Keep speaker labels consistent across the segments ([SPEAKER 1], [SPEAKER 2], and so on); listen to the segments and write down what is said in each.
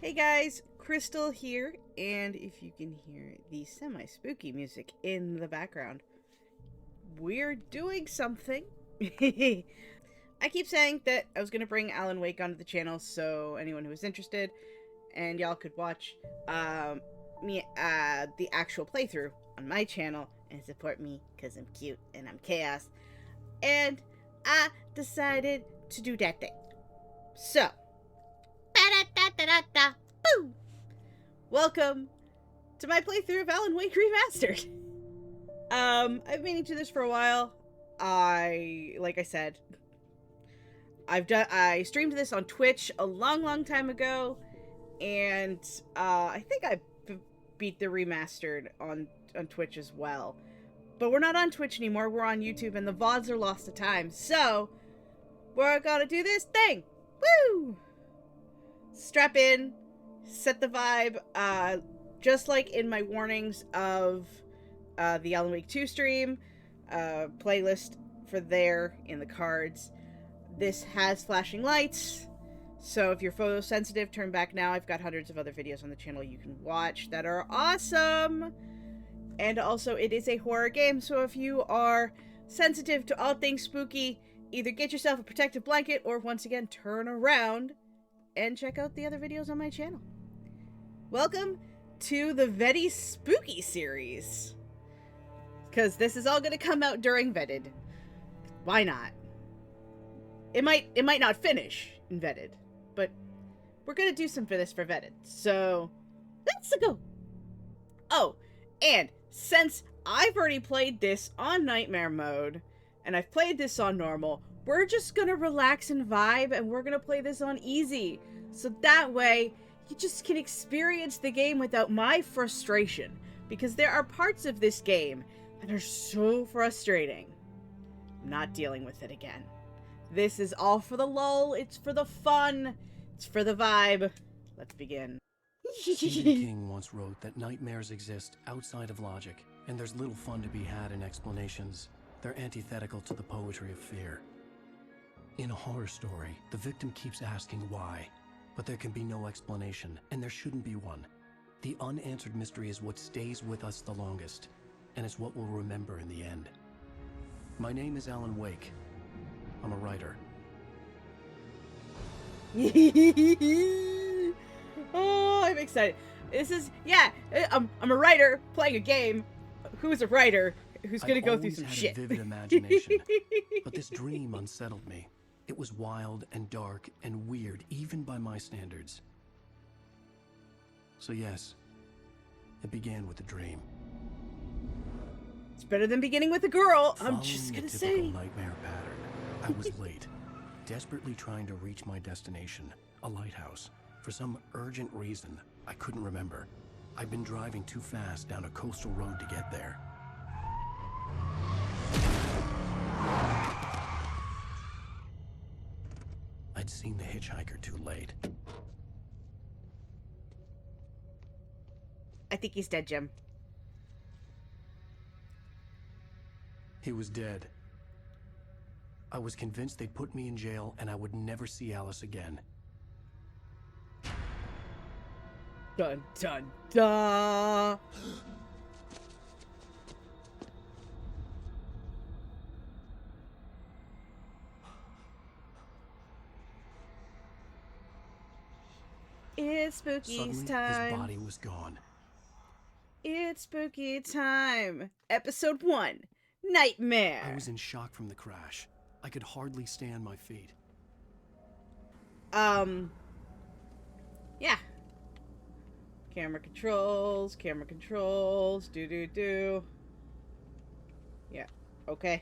[SPEAKER 1] Hey guys, Crystal here, and if you can hear the semi-spooky music in the background, we're doing something. I keep saying that I was going to bring Alan Wake onto the channel so anyone who was interested and y'all could watch the actual playthrough on my channel and support me because I'm cute and I'm chaos. And I decided to do that thing. So, boom! Welcome to my playthrough of Alan Wake Remastered. I've been meaning to this for a while. Like I said, I streamed this on Twitch a long time ago, and I think I beat the Remastered on Twitch as well. But we're not on Twitch anymore, we're on YouTube, and the VODs are lost to time, so we're gonna do this thing! Woo! Strap in, set the vibe, just like in my warnings of the Alan Wake 2 stream, playlist for there in the cards. This has flashing lights, so if you're photosensitive, turn back now. I've got hundreds of other videos on the channel you can watch that are awesome! And also, it is a horror game, so if you are sensitive to all things spooky, either get yourself a protective blanket or, once again, turn around and check out the other videos on my channel. Welcome to the Vetty Spooky series. Because this is all going to come out during Vetted. Why not? It might not finish in Vetted, but we're going to do some for this for Vetted. So, let's go. Oh, and since I've already played this on Nightmare mode, and I've played this on normal, we're just gonna relax and vibe, and we're gonna play this on easy. So that way, you just can experience the game without my frustration. Because there are parts of this game that are so frustrating. I'm not dealing with it again. This is all for the lull, it's for the fun, it's for the vibe. Let's begin.
[SPEAKER 2] Stephen King once wrote that nightmares exist outside of logic, and there's little fun to be had in explanations. They're antithetical to the poetry of fear. In a horror story, the victim keeps asking why, but there can be no explanation, and there shouldn't be one. The unanswered mystery is what stays with us the longest, and it's what we'll remember in the end. My name is Alan Wake. I'm a writer.
[SPEAKER 1] Oh, I'm excited. This is, yeah, I'm a writer playing a game. Who's a writer who's gonna go through some shit?
[SPEAKER 2] I've always had a vivid imagination, but this dream unsettled me. It was wild and dark and weird, even by my standards. So yes, it began with a dream.
[SPEAKER 1] It's better than beginning with a girl, I'm
[SPEAKER 2] Following
[SPEAKER 1] just gonna
[SPEAKER 2] a
[SPEAKER 1] say.
[SPEAKER 2] typical nightmare pattern, I was late, desperately trying to reach my destination, a lighthouse. For some urgent reason, I couldn't remember. I'd been driving too fast down a coastal road to get there. I'd seen the hitchhiker too late.
[SPEAKER 1] I think he's dead, Jim.
[SPEAKER 2] He was dead. I was convinced they'd put me in jail and I would never see Alice again.
[SPEAKER 1] Dun dun dun. It's spooky
[SPEAKER 2] Suddenly,
[SPEAKER 1] time.
[SPEAKER 2] his body was gone.
[SPEAKER 1] It's spooky time. Episode 1. Nightmare.
[SPEAKER 2] I was in shock from the crash. I could hardly stay on my feet.
[SPEAKER 1] Yeah. Camera controls, do. Yeah, okay.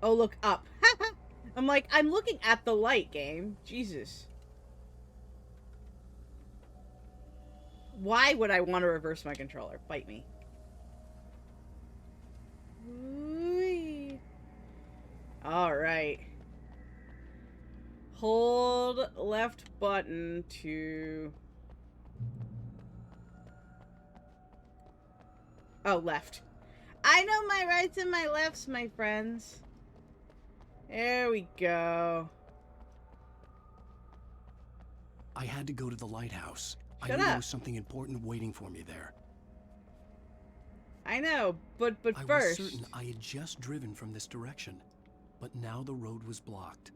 [SPEAKER 1] Oh, look up. I'm like, I'm looking at the light, game. Jesus. Why would I want to reverse my controller? Bite me. Alright. Hold left button to... Oh, left. I know my rights and my lefts, my friends. There we go.
[SPEAKER 2] I had to go to the lighthouse.
[SPEAKER 1] Shut
[SPEAKER 2] I knew there
[SPEAKER 1] up.
[SPEAKER 2] was something important waiting for me there.
[SPEAKER 1] I know, but
[SPEAKER 2] I
[SPEAKER 1] first...
[SPEAKER 2] was certain I had just driven from this direction, but now the road was blocked.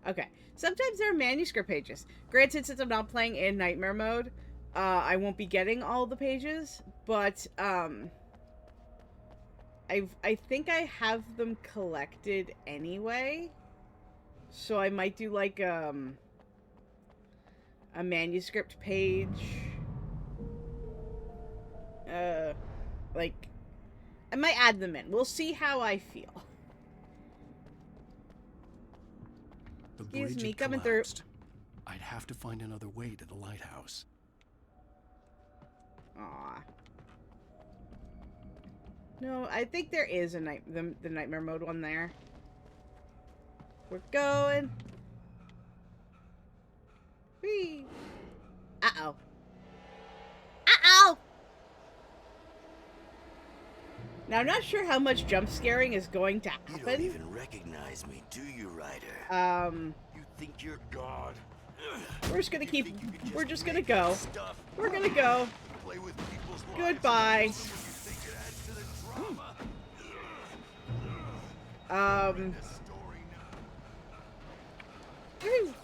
[SPEAKER 1] Okay, sometimes there are manuscript pages. Granted, since I'm not playing in Nightmare mode, I won't be getting all the pages, but, I think I have them collected anyway, so I might do, like, a manuscript page, like, I might add them in. We'll see how I feel.
[SPEAKER 2] The
[SPEAKER 1] Excuse
[SPEAKER 2] bridge
[SPEAKER 1] me,
[SPEAKER 2] had
[SPEAKER 1] coming
[SPEAKER 2] collapsed. I'd have to find another way to the lighthouse.
[SPEAKER 1] Aw. No, I think there is the Nightmare mode one there. We're going. Whee! Uh-oh. Uh-oh! Now, I'm not sure how much jump scaring is going to happen.
[SPEAKER 3] You don't even recognize me, do you, Ryder? You think you're God?
[SPEAKER 1] We're just gonna keep... We're just gonna go. We're gonna go.
[SPEAKER 3] Play with people's
[SPEAKER 1] Goodbye. Woo.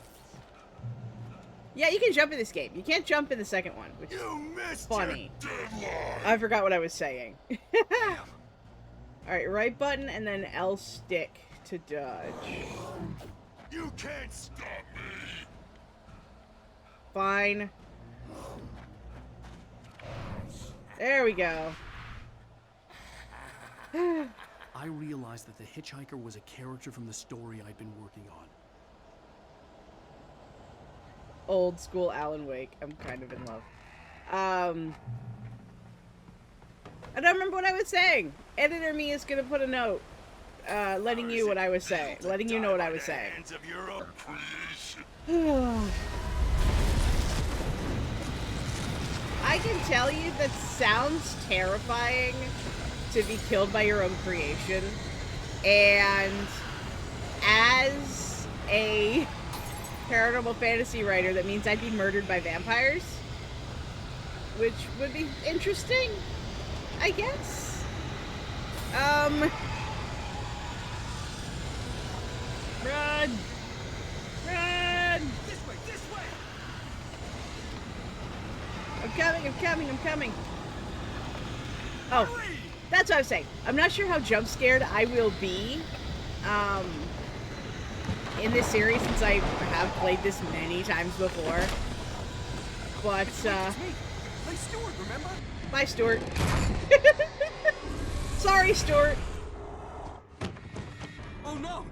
[SPEAKER 1] Yeah, you can jump in this game. You can't jump in the second one, which is funny. I forgot what I was saying. Alright, right button and then L stick to dodge.
[SPEAKER 3] You can't stop me.
[SPEAKER 1] Fine. There we go.
[SPEAKER 2] I realized that the hitchhiker was a character from the story I'd been working on.
[SPEAKER 1] Old school Alan Wake. I'm kind of in love. I don't remember what I was saying. Editor me is gonna put a note, letting you what I was saying, letting you know what I was saying. I can tell you that sounds terrifying to be killed by your own creation, and as a paranormal fantasy writer, that means I'd be murdered by vampires, which would be interesting, I guess. Run! Run!
[SPEAKER 3] This way, this way!
[SPEAKER 1] I'm coming, I'm coming, I'm coming. Oh, that's what I was saying. I'm not sure how jump scared I will be, in this series, since I have played this many times before. But,
[SPEAKER 3] Hey, Stuart, remember?
[SPEAKER 1] bye, Stuart. Sorry, Stuart.
[SPEAKER 3] Oh no!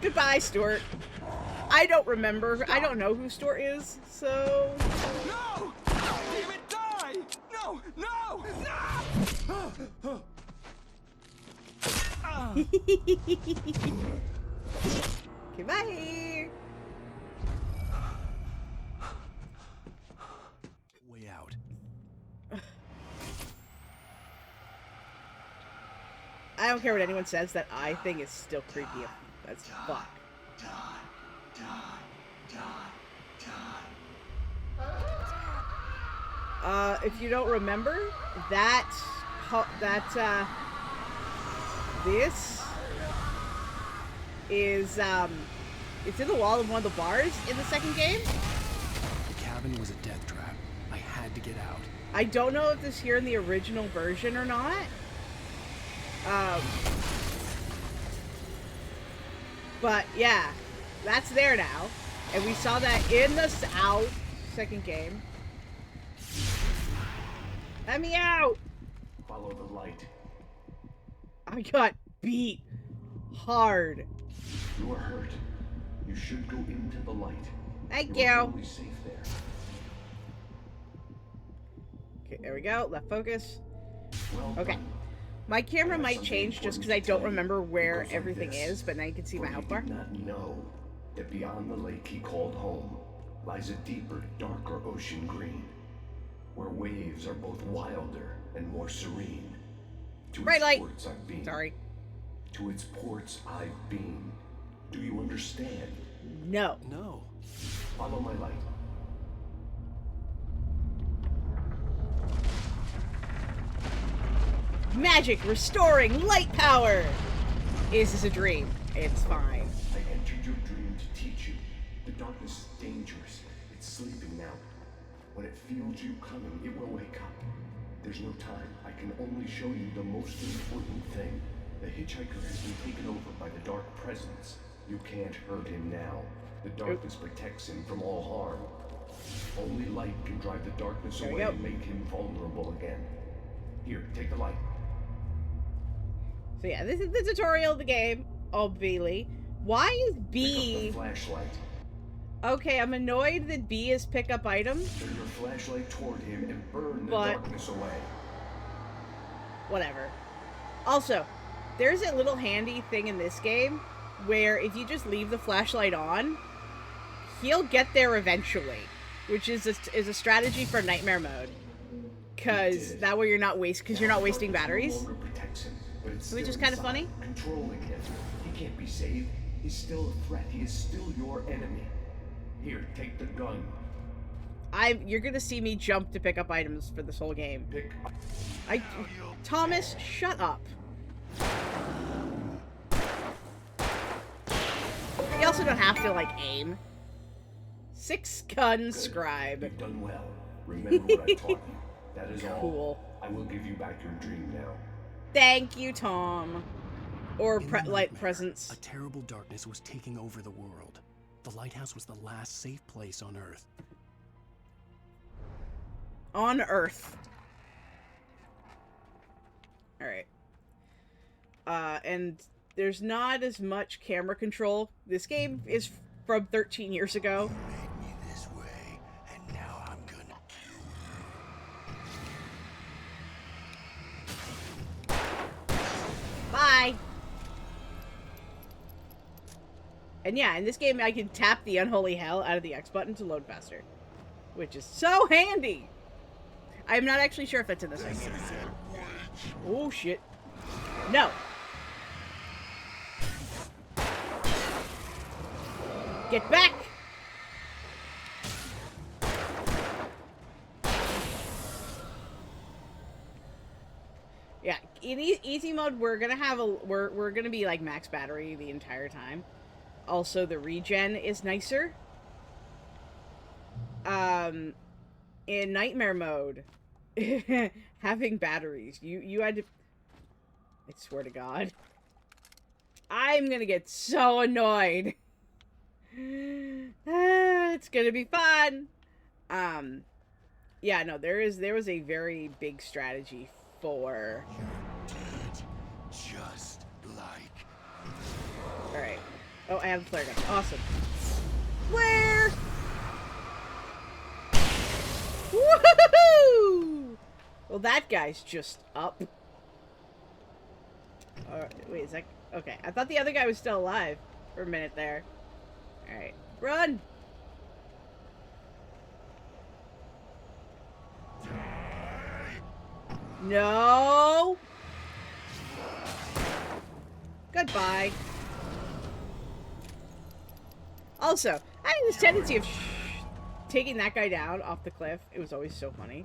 [SPEAKER 1] Goodbye, Stuart. I don't remember. I don't know who Stuart is, so...
[SPEAKER 3] No! Damn it, die! No! No! No!
[SPEAKER 1] Okay, bye.
[SPEAKER 2] Way out.
[SPEAKER 1] I don't care what anyone says, that eye thing is still creepy as fuck. If you don't remember, this is, it's in the wall of one of the bars in the second game.
[SPEAKER 2] The cabin was a death trap. I had to get out.
[SPEAKER 1] I don't know if this is here in the original version or not. But yeah, that's there now. And we saw that in the second game. Let me out!
[SPEAKER 4] Follow the light.
[SPEAKER 1] I got beat hard.
[SPEAKER 4] You are hurt. You should go into the light.
[SPEAKER 1] Thank
[SPEAKER 4] You are
[SPEAKER 1] you.
[SPEAKER 4] only safe there.
[SPEAKER 1] Okay, there we go. Left focus.
[SPEAKER 4] Well
[SPEAKER 1] Okay.
[SPEAKER 4] done.
[SPEAKER 1] My camera
[SPEAKER 4] I have
[SPEAKER 1] might
[SPEAKER 4] something
[SPEAKER 1] change just
[SPEAKER 4] important
[SPEAKER 1] because I
[SPEAKER 4] to
[SPEAKER 1] don't
[SPEAKER 4] tell you.
[SPEAKER 1] remember where
[SPEAKER 4] It goes like
[SPEAKER 1] everything
[SPEAKER 4] this.
[SPEAKER 1] is, but now you can see my
[SPEAKER 4] For
[SPEAKER 1] health
[SPEAKER 4] he
[SPEAKER 1] bar.
[SPEAKER 4] did not know that beyond the lake he called home lies a deeper, darker ocean green, where waves are both wilder and more serene. To
[SPEAKER 1] Bright
[SPEAKER 4] its
[SPEAKER 1] light.
[SPEAKER 4] ports I've been.
[SPEAKER 1] Sorry.
[SPEAKER 4] To its ports I've been. Do you understand?
[SPEAKER 1] No.
[SPEAKER 2] No.
[SPEAKER 4] Follow my light.
[SPEAKER 1] Magic restoring light power! Is this a dream? It's fine.
[SPEAKER 4] I entered your dream to teach you. The darkness is dangerous. It's sleeping now. When it feels you coming, it will wake up. There's no time. I can only show you the most important thing. The hitchhiker has been taken over by the dark presence. You can't hurt him now. The darkness protects him from all harm. Only light can drive the darkness away and make him vulnerable again. Here, take the light.
[SPEAKER 1] So yeah, this is the tutorial of the game, obviously. Why is B...
[SPEAKER 4] Pick up the flashlight.
[SPEAKER 1] Okay, I'm annoyed that B is pick up item.
[SPEAKER 4] Turn your flashlight toward him and burn the
[SPEAKER 1] But...
[SPEAKER 4] darkness away.
[SPEAKER 1] Whatever. Also, there's a little handy thing in this game where if you just leave the flashlight on, he'll get there eventually, which is a strategy for nightmare mode. Because that way you're not wasting batteries.
[SPEAKER 4] No longer protects him, but it's
[SPEAKER 1] Which is
[SPEAKER 4] still
[SPEAKER 1] kind of
[SPEAKER 4] inside,
[SPEAKER 1] funny.
[SPEAKER 4] Controlling him. He can't be saved. He's still a threat. He is still your enemy. Here, take the gun.
[SPEAKER 1] You're gonna see me jump to pick up items for this whole game.
[SPEAKER 4] Pick up.
[SPEAKER 1] Thomas, shut up. You also don't have to, like, aim. 6 gun scribe.
[SPEAKER 4] You've done well. Remember what I taught you. That is all.
[SPEAKER 1] Cool.
[SPEAKER 4] I will give you back your dream now.
[SPEAKER 1] Thank you, Tom. Or
[SPEAKER 2] In the
[SPEAKER 1] light
[SPEAKER 2] nightmare,
[SPEAKER 1] presence.
[SPEAKER 2] A terrible darkness was taking over the world. The lighthouse was the last safe place on Earth.
[SPEAKER 1] On Earth. Alright. And there's not as much camera control. This game is from 13 years ago.
[SPEAKER 3] Made me this way, and now I'm gonna kill you.
[SPEAKER 1] Bye! And yeah, in this game I can tap the unholy hell out of the X button to load faster. Which is so handy! I'm not actually sure if it's in this game. Oh shit. No! Get back! Yeah, in easy mode, we're gonna have we're gonna be like max battery the entire time. Also, the regen is nicer. In nightmare mode, having batteries, you had to. I swear to God, I'm gonna get so annoyed. It's gonna be fun. Yeah, no, there was a very big strategy for.
[SPEAKER 3] You're dead, just like.
[SPEAKER 1] All right. Oh, I have a flare gun. Awesome. Flare! Woohoo! Well, that guy's just up. Wait, is that... Okay, I thought the other guy was still alive for a minute there. Alright. Run! No! Goodbye. Also, I had this tendency of taking that guy down off the cliff. It was always so funny.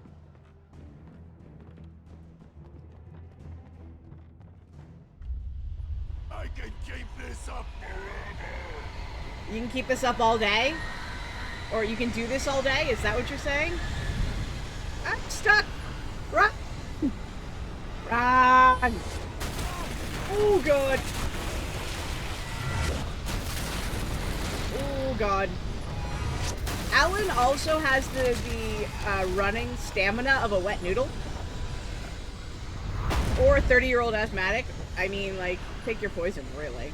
[SPEAKER 3] I can keep this up forever.
[SPEAKER 1] You can keep this up all day? Or you can do this all day? Is that what you're saying? I'm stuck! Run! Run! Oh, God. Oh, God. Alan also has the running stamina of a wet noodle. Or a 30-year-old asthmatic. I mean, like, take your poison, really.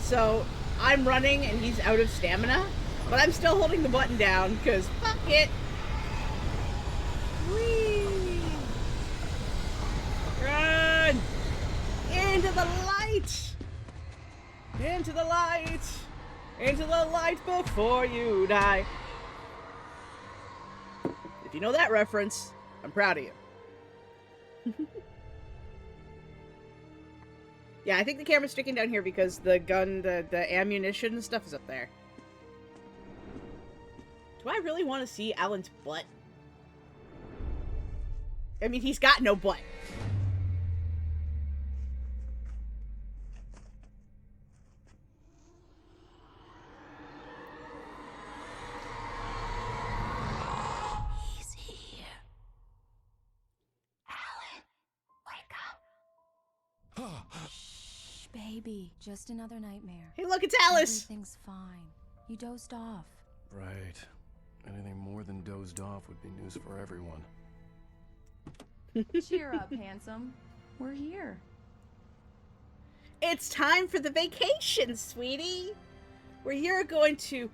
[SPEAKER 1] So, I'm running and he's out of stamina, but I'm still holding the button down, because fuck it! Whee! Run! Into the light! Into the light! Into the light before you die! If you know that reference, I'm proud of you. Yeah, I think the camera's sticking down here because the gun, the ammunition and stuff is up there. Do I really want to see Alan's butt? I mean, he's got no butt.
[SPEAKER 5] He's here. Alan, wake up. Shh, baby. Just another nightmare.
[SPEAKER 1] Hey, look, it's Alice!
[SPEAKER 5] Everything's fine. You dozed off.
[SPEAKER 2] Right. Anything more than dozed off would be news for everyone.
[SPEAKER 6] Cheer up, handsome. We're here.
[SPEAKER 1] It's time for the vacation, sweetie! Where you're going to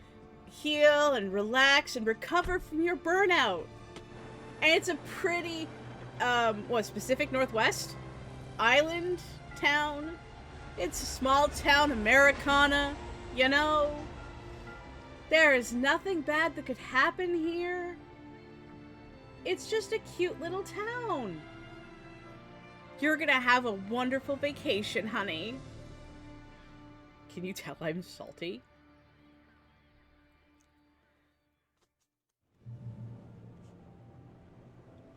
[SPEAKER 1] heal and relax and recover from your burnout. And it's a pretty, Pacific Northwest? Island town? It's a small town Americana, you know? There is nothing bad that could happen here. It's just a cute little town. You're gonna have a wonderful vacation, honey. Can you tell I'm salty?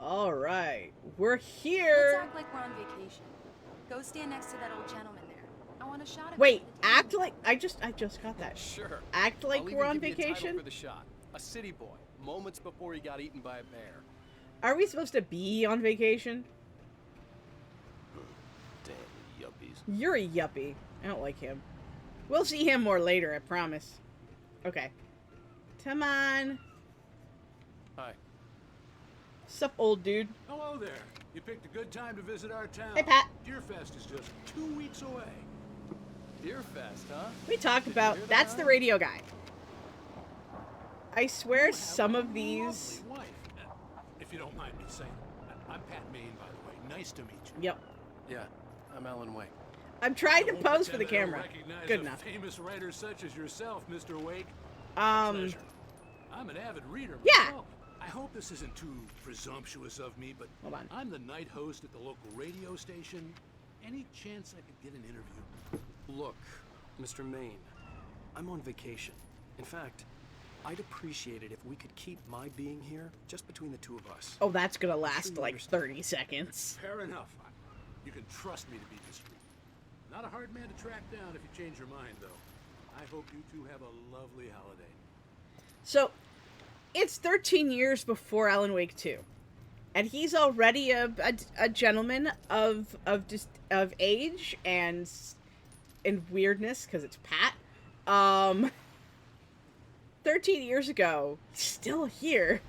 [SPEAKER 1] Alright, we're here.
[SPEAKER 6] Let's act like we're on vacation. Go stand next to that old gentleman there. I want a shot of
[SPEAKER 1] Wait,
[SPEAKER 6] him.
[SPEAKER 1] act like I just got that.
[SPEAKER 7] Sure.
[SPEAKER 1] Act like
[SPEAKER 7] I'll
[SPEAKER 1] we're
[SPEAKER 7] even
[SPEAKER 1] on
[SPEAKER 7] give you a title
[SPEAKER 1] vacation.
[SPEAKER 7] for the shot. A city boy, moments before he got eaten by a bear.
[SPEAKER 1] Are we supposed to be on vacation?
[SPEAKER 3] Damn yuppies.
[SPEAKER 1] You're a yuppie. I don't like him. We'll see him more later, I promise. Okay. Come on.
[SPEAKER 7] Hi.
[SPEAKER 1] Sup, old dude?
[SPEAKER 8] Hello there. You picked a good time to visit our town.
[SPEAKER 1] Hey, Pat.
[SPEAKER 8] Deerfest is just 2 weeks away.
[SPEAKER 7] Deerfest, huh?
[SPEAKER 1] We talk
[SPEAKER 7] Did you
[SPEAKER 1] about...
[SPEAKER 7] hear
[SPEAKER 1] That's
[SPEAKER 7] that?
[SPEAKER 1] the radio guy. I swear
[SPEAKER 8] You
[SPEAKER 1] some
[SPEAKER 8] have
[SPEAKER 1] of
[SPEAKER 8] a
[SPEAKER 1] these...
[SPEAKER 8] lovely wife. If you don't mind me saying. I'm Pat Maine, by the way. Nice to meet you.
[SPEAKER 1] Yep.
[SPEAKER 2] Yeah, I'm Alan Wake.
[SPEAKER 1] I'm trying to
[SPEAKER 8] I won't
[SPEAKER 1] pose for the
[SPEAKER 8] pretend I don't
[SPEAKER 1] camera.
[SPEAKER 8] recognize
[SPEAKER 1] Good
[SPEAKER 8] a
[SPEAKER 1] enough.
[SPEAKER 8] famous writer such as yourself, Mr. Wake.
[SPEAKER 1] Um...
[SPEAKER 8] Pleasure. I'm an avid reader
[SPEAKER 1] Yeah.
[SPEAKER 8] myself. I hope this isn't too presumptuous of me, but
[SPEAKER 1] Hold on.
[SPEAKER 8] I'm the night host at the local radio station. Any chance I could get an interview?
[SPEAKER 2] Look, Mr. Maine, I'm on vacation. In fact, I'd appreciate it if we could keep my being here just between the two of us.
[SPEAKER 1] Oh, that's gonna last
[SPEAKER 2] sure you
[SPEAKER 1] like
[SPEAKER 2] understand.
[SPEAKER 1] 30 seconds.
[SPEAKER 8] Fair enough. You can trust me to be discreet. Not a hard man to track down if you change your mind, though. I hope you two have a lovely holiday.
[SPEAKER 1] So, it's 13 years before Alan Wake 2. And he's already a gentleman of age and weirdness, because it's Pat. 13 years ago, he's still here.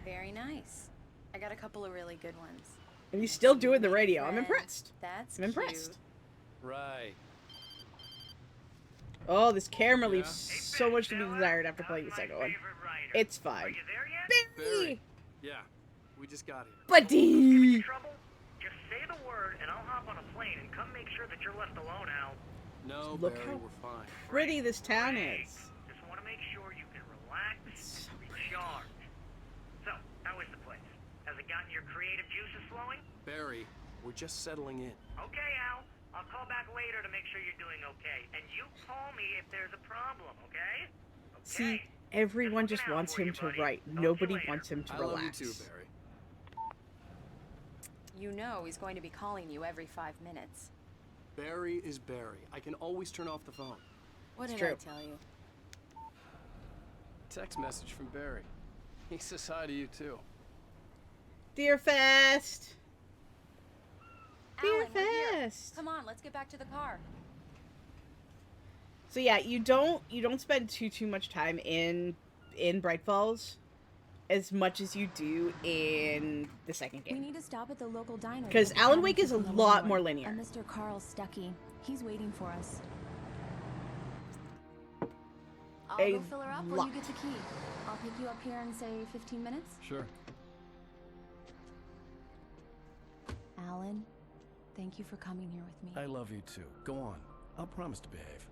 [SPEAKER 6] Very nice. I got a couple of really good ones.
[SPEAKER 1] And he's still doing the radio. I'm
[SPEAKER 6] Friend.
[SPEAKER 1] impressed.
[SPEAKER 6] That's
[SPEAKER 1] I'm impressed.
[SPEAKER 7] Right.
[SPEAKER 1] Oh, this camera
[SPEAKER 7] Yeah.
[SPEAKER 1] leaves so much to be desired after playing the second one. It's fine. Barry!
[SPEAKER 7] Yeah, we just got here.
[SPEAKER 1] Buddy!
[SPEAKER 9] Trouble? Just say the word and I'll hop on a plane and come make sure that you're left alone, Al.
[SPEAKER 7] No,
[SPEAKER 1] Look
[SPEAKER 7] Barry,
[SPEAKER 1] how-
[SPEAKER 7] we're fine.
[SPEAKER 1] Pretty this town
[SPEAKER 9] Great.
[SPEAKER 1] is.
[SPEAKER 9] Just want to make sure you can relax
[SPEAKER 1] It's so
[SPEAKER 9] and recharge. So, how is the place? Has it gotten your creative juices flowing?
[SPEAKER 2] Barry, we're just settling in.
[SPEAKER 9] Okay, Al. I'll call back later to make sure you're doing okay. And you call me if there's a problem, okay?
[SPEAKER 1] See,
[SPEAKER 9] Okay.
[SPEAKER 1] everyone
[SPEAKER 9] Just
[SPEAKER 1] just
[SPEAKER 9] looking out
[SPEAKER 1] wants
[SPEAKER 9] for
[SPEAKER 1] him
[SPEAKER 9] you,
[SPEAKER 1] to
[SPEAKER 9] buddy.
[SPEAKER 1] write.
[SPEAKER 9] Talk to you
[SPEAKER 1] Nobody
[SPEAKER 9] later.
[SPEAKER 1] wants him to
[SPEAKER 2] I
[SPEAKER 1] relax.
[SPEAKER 2] love you too, Barry.
[SPEAKER 6] You know he's going to be calling you every 5 minutes.
[SPEAKER 2] Barry is Barry. I can always turn off the phone.
[SPEAKER 6] What
[SPEAKER 1] It's
[SPEAKER 6] did I
[SPEAKER 1] true.
[SPEAKER 6] tell you?
[SPEAKER 2] Text message from Barry. He says hi to you too.
[SPEAKER 1] Deerfest!
[SPEAKER 6] Alan, we're here.
[SPEAKER 1] Deerfest!
[SPEAKER 6] Come on, let's get back to the car.
[SPEAKER 1] So yeah, you don't spend too much time in Bright Falls as much as you do in the second
[SPEAKER 5] We
[SPEAKER 1] game.
[SPEAKER 5] need to stop at the local diner.
[SPEAKER 1] 'Cause
[SPEAKER 5] to get
[SPEAKER 1] Alan
[SPEAKER 5] the
[SPEAKER 1] Wake is a
[SPEAKER 5] cabin to
[SPEAKER 1] lot
[SPEAKER 5] Leavenworth.
[SPEAKER 1] more linear.
[SPEAKER 5] And Mr. Carl Stuckey. He's waiting for us. I'll
[SPEAKER 1] A
[SPEAKER 5] go fill her up while
[SPEAKER 1] lot.
[SPEAKER 5] you get the key. I'll pick you up here in, say, 15 minutes.
[SPEAKER 2] Sure.
[SPEAKER 5] Alan, thank you for coming here with me.
[SPEAKER 2] I love you too. Go on. I'll promise to behave.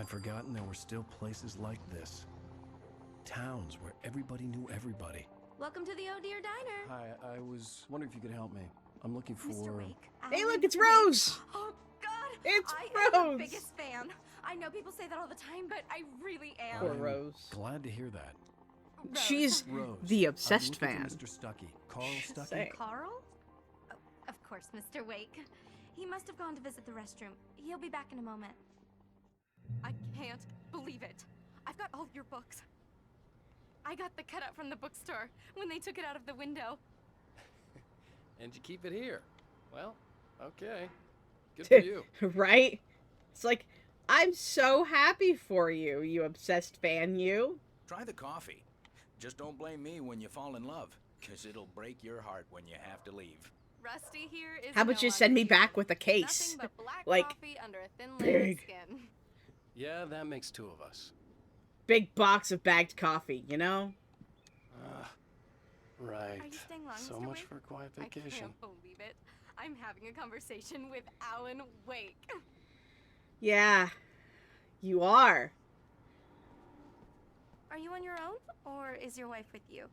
[SPEAKER 2] I'd forgotten there were still places like this. Towns where everybody knew everybody.
[SPEAKER 6] Welcome to the Oh Dear Diner.
[SPEAKER 2] Hi, I was wondering if you could help me. I'm looking for...
[SPEAKER 6] Mr. Wake.
[SPEAKER 1] Hey, look, it's Rose!
[SPEAKER 6] Oh, God!
[SPEAKER 1] It's
[SPEAKER 6] I am
[SPEAKER 1] Rose!
[SPEAKER 6] the biggest fan. I know people say that all the time, but I really am.
[SPEAKER 1] Poor Rose.
[SPEAKER 2] Glad to hear that.
[SPEAKER 6] Rose.
[SPEAKER 1] She's
[SPEAKER 2] Rose,
[SPEAKER 1] the obsessed
[SPEAKER 2] I'm looking
[SPEAKER 1] fan.
[SPEAKER 2] for Mr. Stuckey. Carl Stuckey?
[SPEAKER 1] Say.
[SPEAKER 6] Carl? Oh, of course, Mr. Wake. He must have gone to visit the restroom. He'll be back in a moment. I can't believe it. I've got all your books. I got the cutout from the bookstore when they took it out of the window.
[SPEAKER 7] And you keep it here. Well, okay. Good for you.
[SPEAKER 1] Right? It's like, I'm so happy for you, you obsessed fan, you.
[SPEAKER 10] Try the coffee. Just don't blame me when you fall in love, because it'll break your heart when you have to leave.
[SPEAKER 6] Rusty here is
[SPEAKER 1] How about you send me back with a case?
[SPEAKER 6] Nothing but black
[SPEAKER 1] Like,
[SPEAKER 6] coffee under a thin layer
[SPEAKER 1] big.
[SPEAKER 6] of skin.
[SPEAKER 7] Yeah, that makes 2 of us.
[SPEAKER 1] Big box of bagged coffee, you know?
[SPEAKER 7] Right.
[SPEAKER 6] Are you staying long,
[SPEAKER 7] So
[SPEAKER 6] Mr.
[SPEAKER 7] much
[SPEAKER 6] Wake?
[SPEAKER 7] for a quiet
[SPEAKER 6] I
[SPEAKER 7] vacation.
[SPEAKER 6] can't believe it. I'm having a conversation with Alan Wake.
[SPEAKER 1] Yeah, you are.
[SPEAKER 6] Are you on your own, or is your wife with you?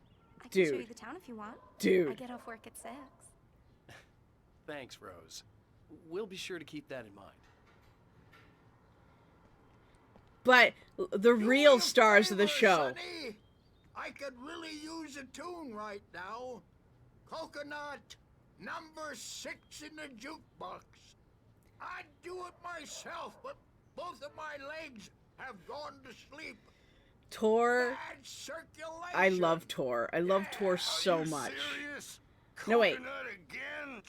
[SPEAKER 6] I can show
[SPEAKER 1] Dude.
[SPEAKER 6] you the town if you want. I
[SPEAKER 1] Dude.
[SPEAKER 6] get off work at 6.
[SPEAKER 7] Thanks, Rose. We'll be sure to keep that in mind.
[SPEAKER 1] But the real stars of the show.
[SPEAKER 11] Sonny. I could really use a tune right now. Coconut, number 6 in the jukebox. I'd do it myself, but both of my legs have gone to sleep.
[SPEAKER 1] Tor.
[SPEAKER 11] Bad circulation.
[SPEAKER 1] I love Tor. I love Tor so much.
[SPEAKER 3] Serious?
[SPEAKER 1] No, wait.
[SPEAKER 3] Coconut again?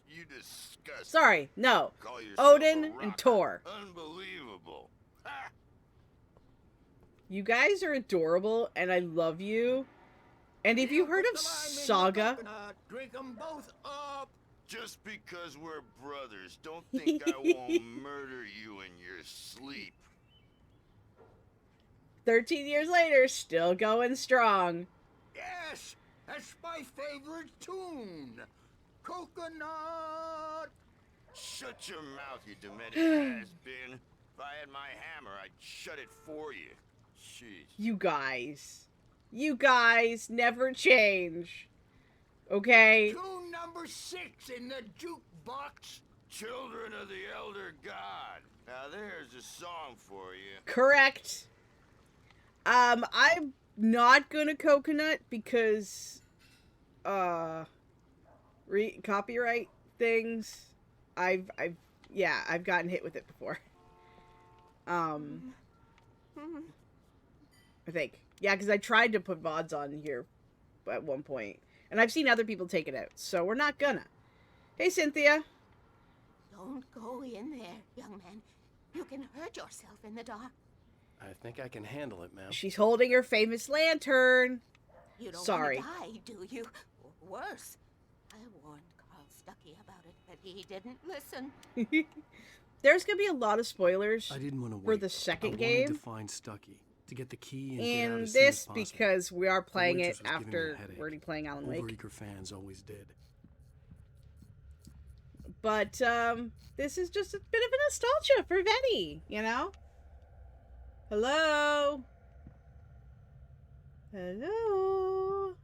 [SPEAKER 3] You disgusting.
[SPEAKER 1] Sorry, no.
[SPEAKER 3] Call yourself
[SPEAKER 1] Odin
[SPEAKER 3] a
[SPEAKER 1] and
[SPEAKER 3] rocker.
[SPEAKER 1] Tor.
[SPEAKER 3] Unbelievable. Ha!
[SPEAKER 1] You guys are adorable, and I love you. And if you heard of Saga,
[SPEAKER 11] Drink them both up.
[SPEAKER 3] Just because we're brothers, don't think I won't murder you in your sleep.
[SPEAKER 1] 13 years later, still going strong.
[SPEAKER 11] Yes, that's my favorite tune. Coconut.
[SPEAKER 3] Shut your mouth, you demented has-been. If I had my hammer, I'd shut it for you. Jeez.
[SPEAKER 1] You guys never change. Okay?
[SPEAKER 11] Tune number 6 in the jukebox.
[SPEAKER 3] Children of the Elder God. Now there's a song for you.
[SPEAKER 1] Correct. I'm not gonna coconut because, copyright things. I've gotten hit with it before. I think. Yeah, because I tried to put VODs on here at one point. And I've seen other people take it out, so we're not gonna. Hey, Cynthia.
[SPEAKER 12] Don't go in there, young man. You can hurt yourself in the dark.
[SPEAKER 7] I think I can handle it, ma'am.
[SPEAKER 1] She's holding her famous lantern.
[SPEAKER 12] You don't
[SPEAKER 1] Sorry.
[SPEAKER 12] want to die, do you? Worse. I warned Carl Stuckey about it, but he didn't listen.
[SPEAKER 1] There's gonna be a lot of spoilers
[SPEAKER 2] I didn't want to wait.
[SPEAKER 1] for the second
[SPEAKER 2] I
[SPEAKER 1] game.
[SPEAKER 2] wanted to find Stuckey, to get the key and get out
[SPEAKER 1] And
[SPEAKER 2] as soon as
[SPEAKER 1] this
[SPEAKER 2] possible.
[SPEAKER 1] because we are playing it
[SPEAKER 2] waitress was giving me a
[SPEAKER 1] after
[SPEAKER 2] headache.
[SPEAKER 1] we're already playing Alan Wake.
[SPEAKER 2] Overeager fans always did.
[SPEAKER 1] But this is just a bit of a nostalgia for Venny, you know? Hello? Hello?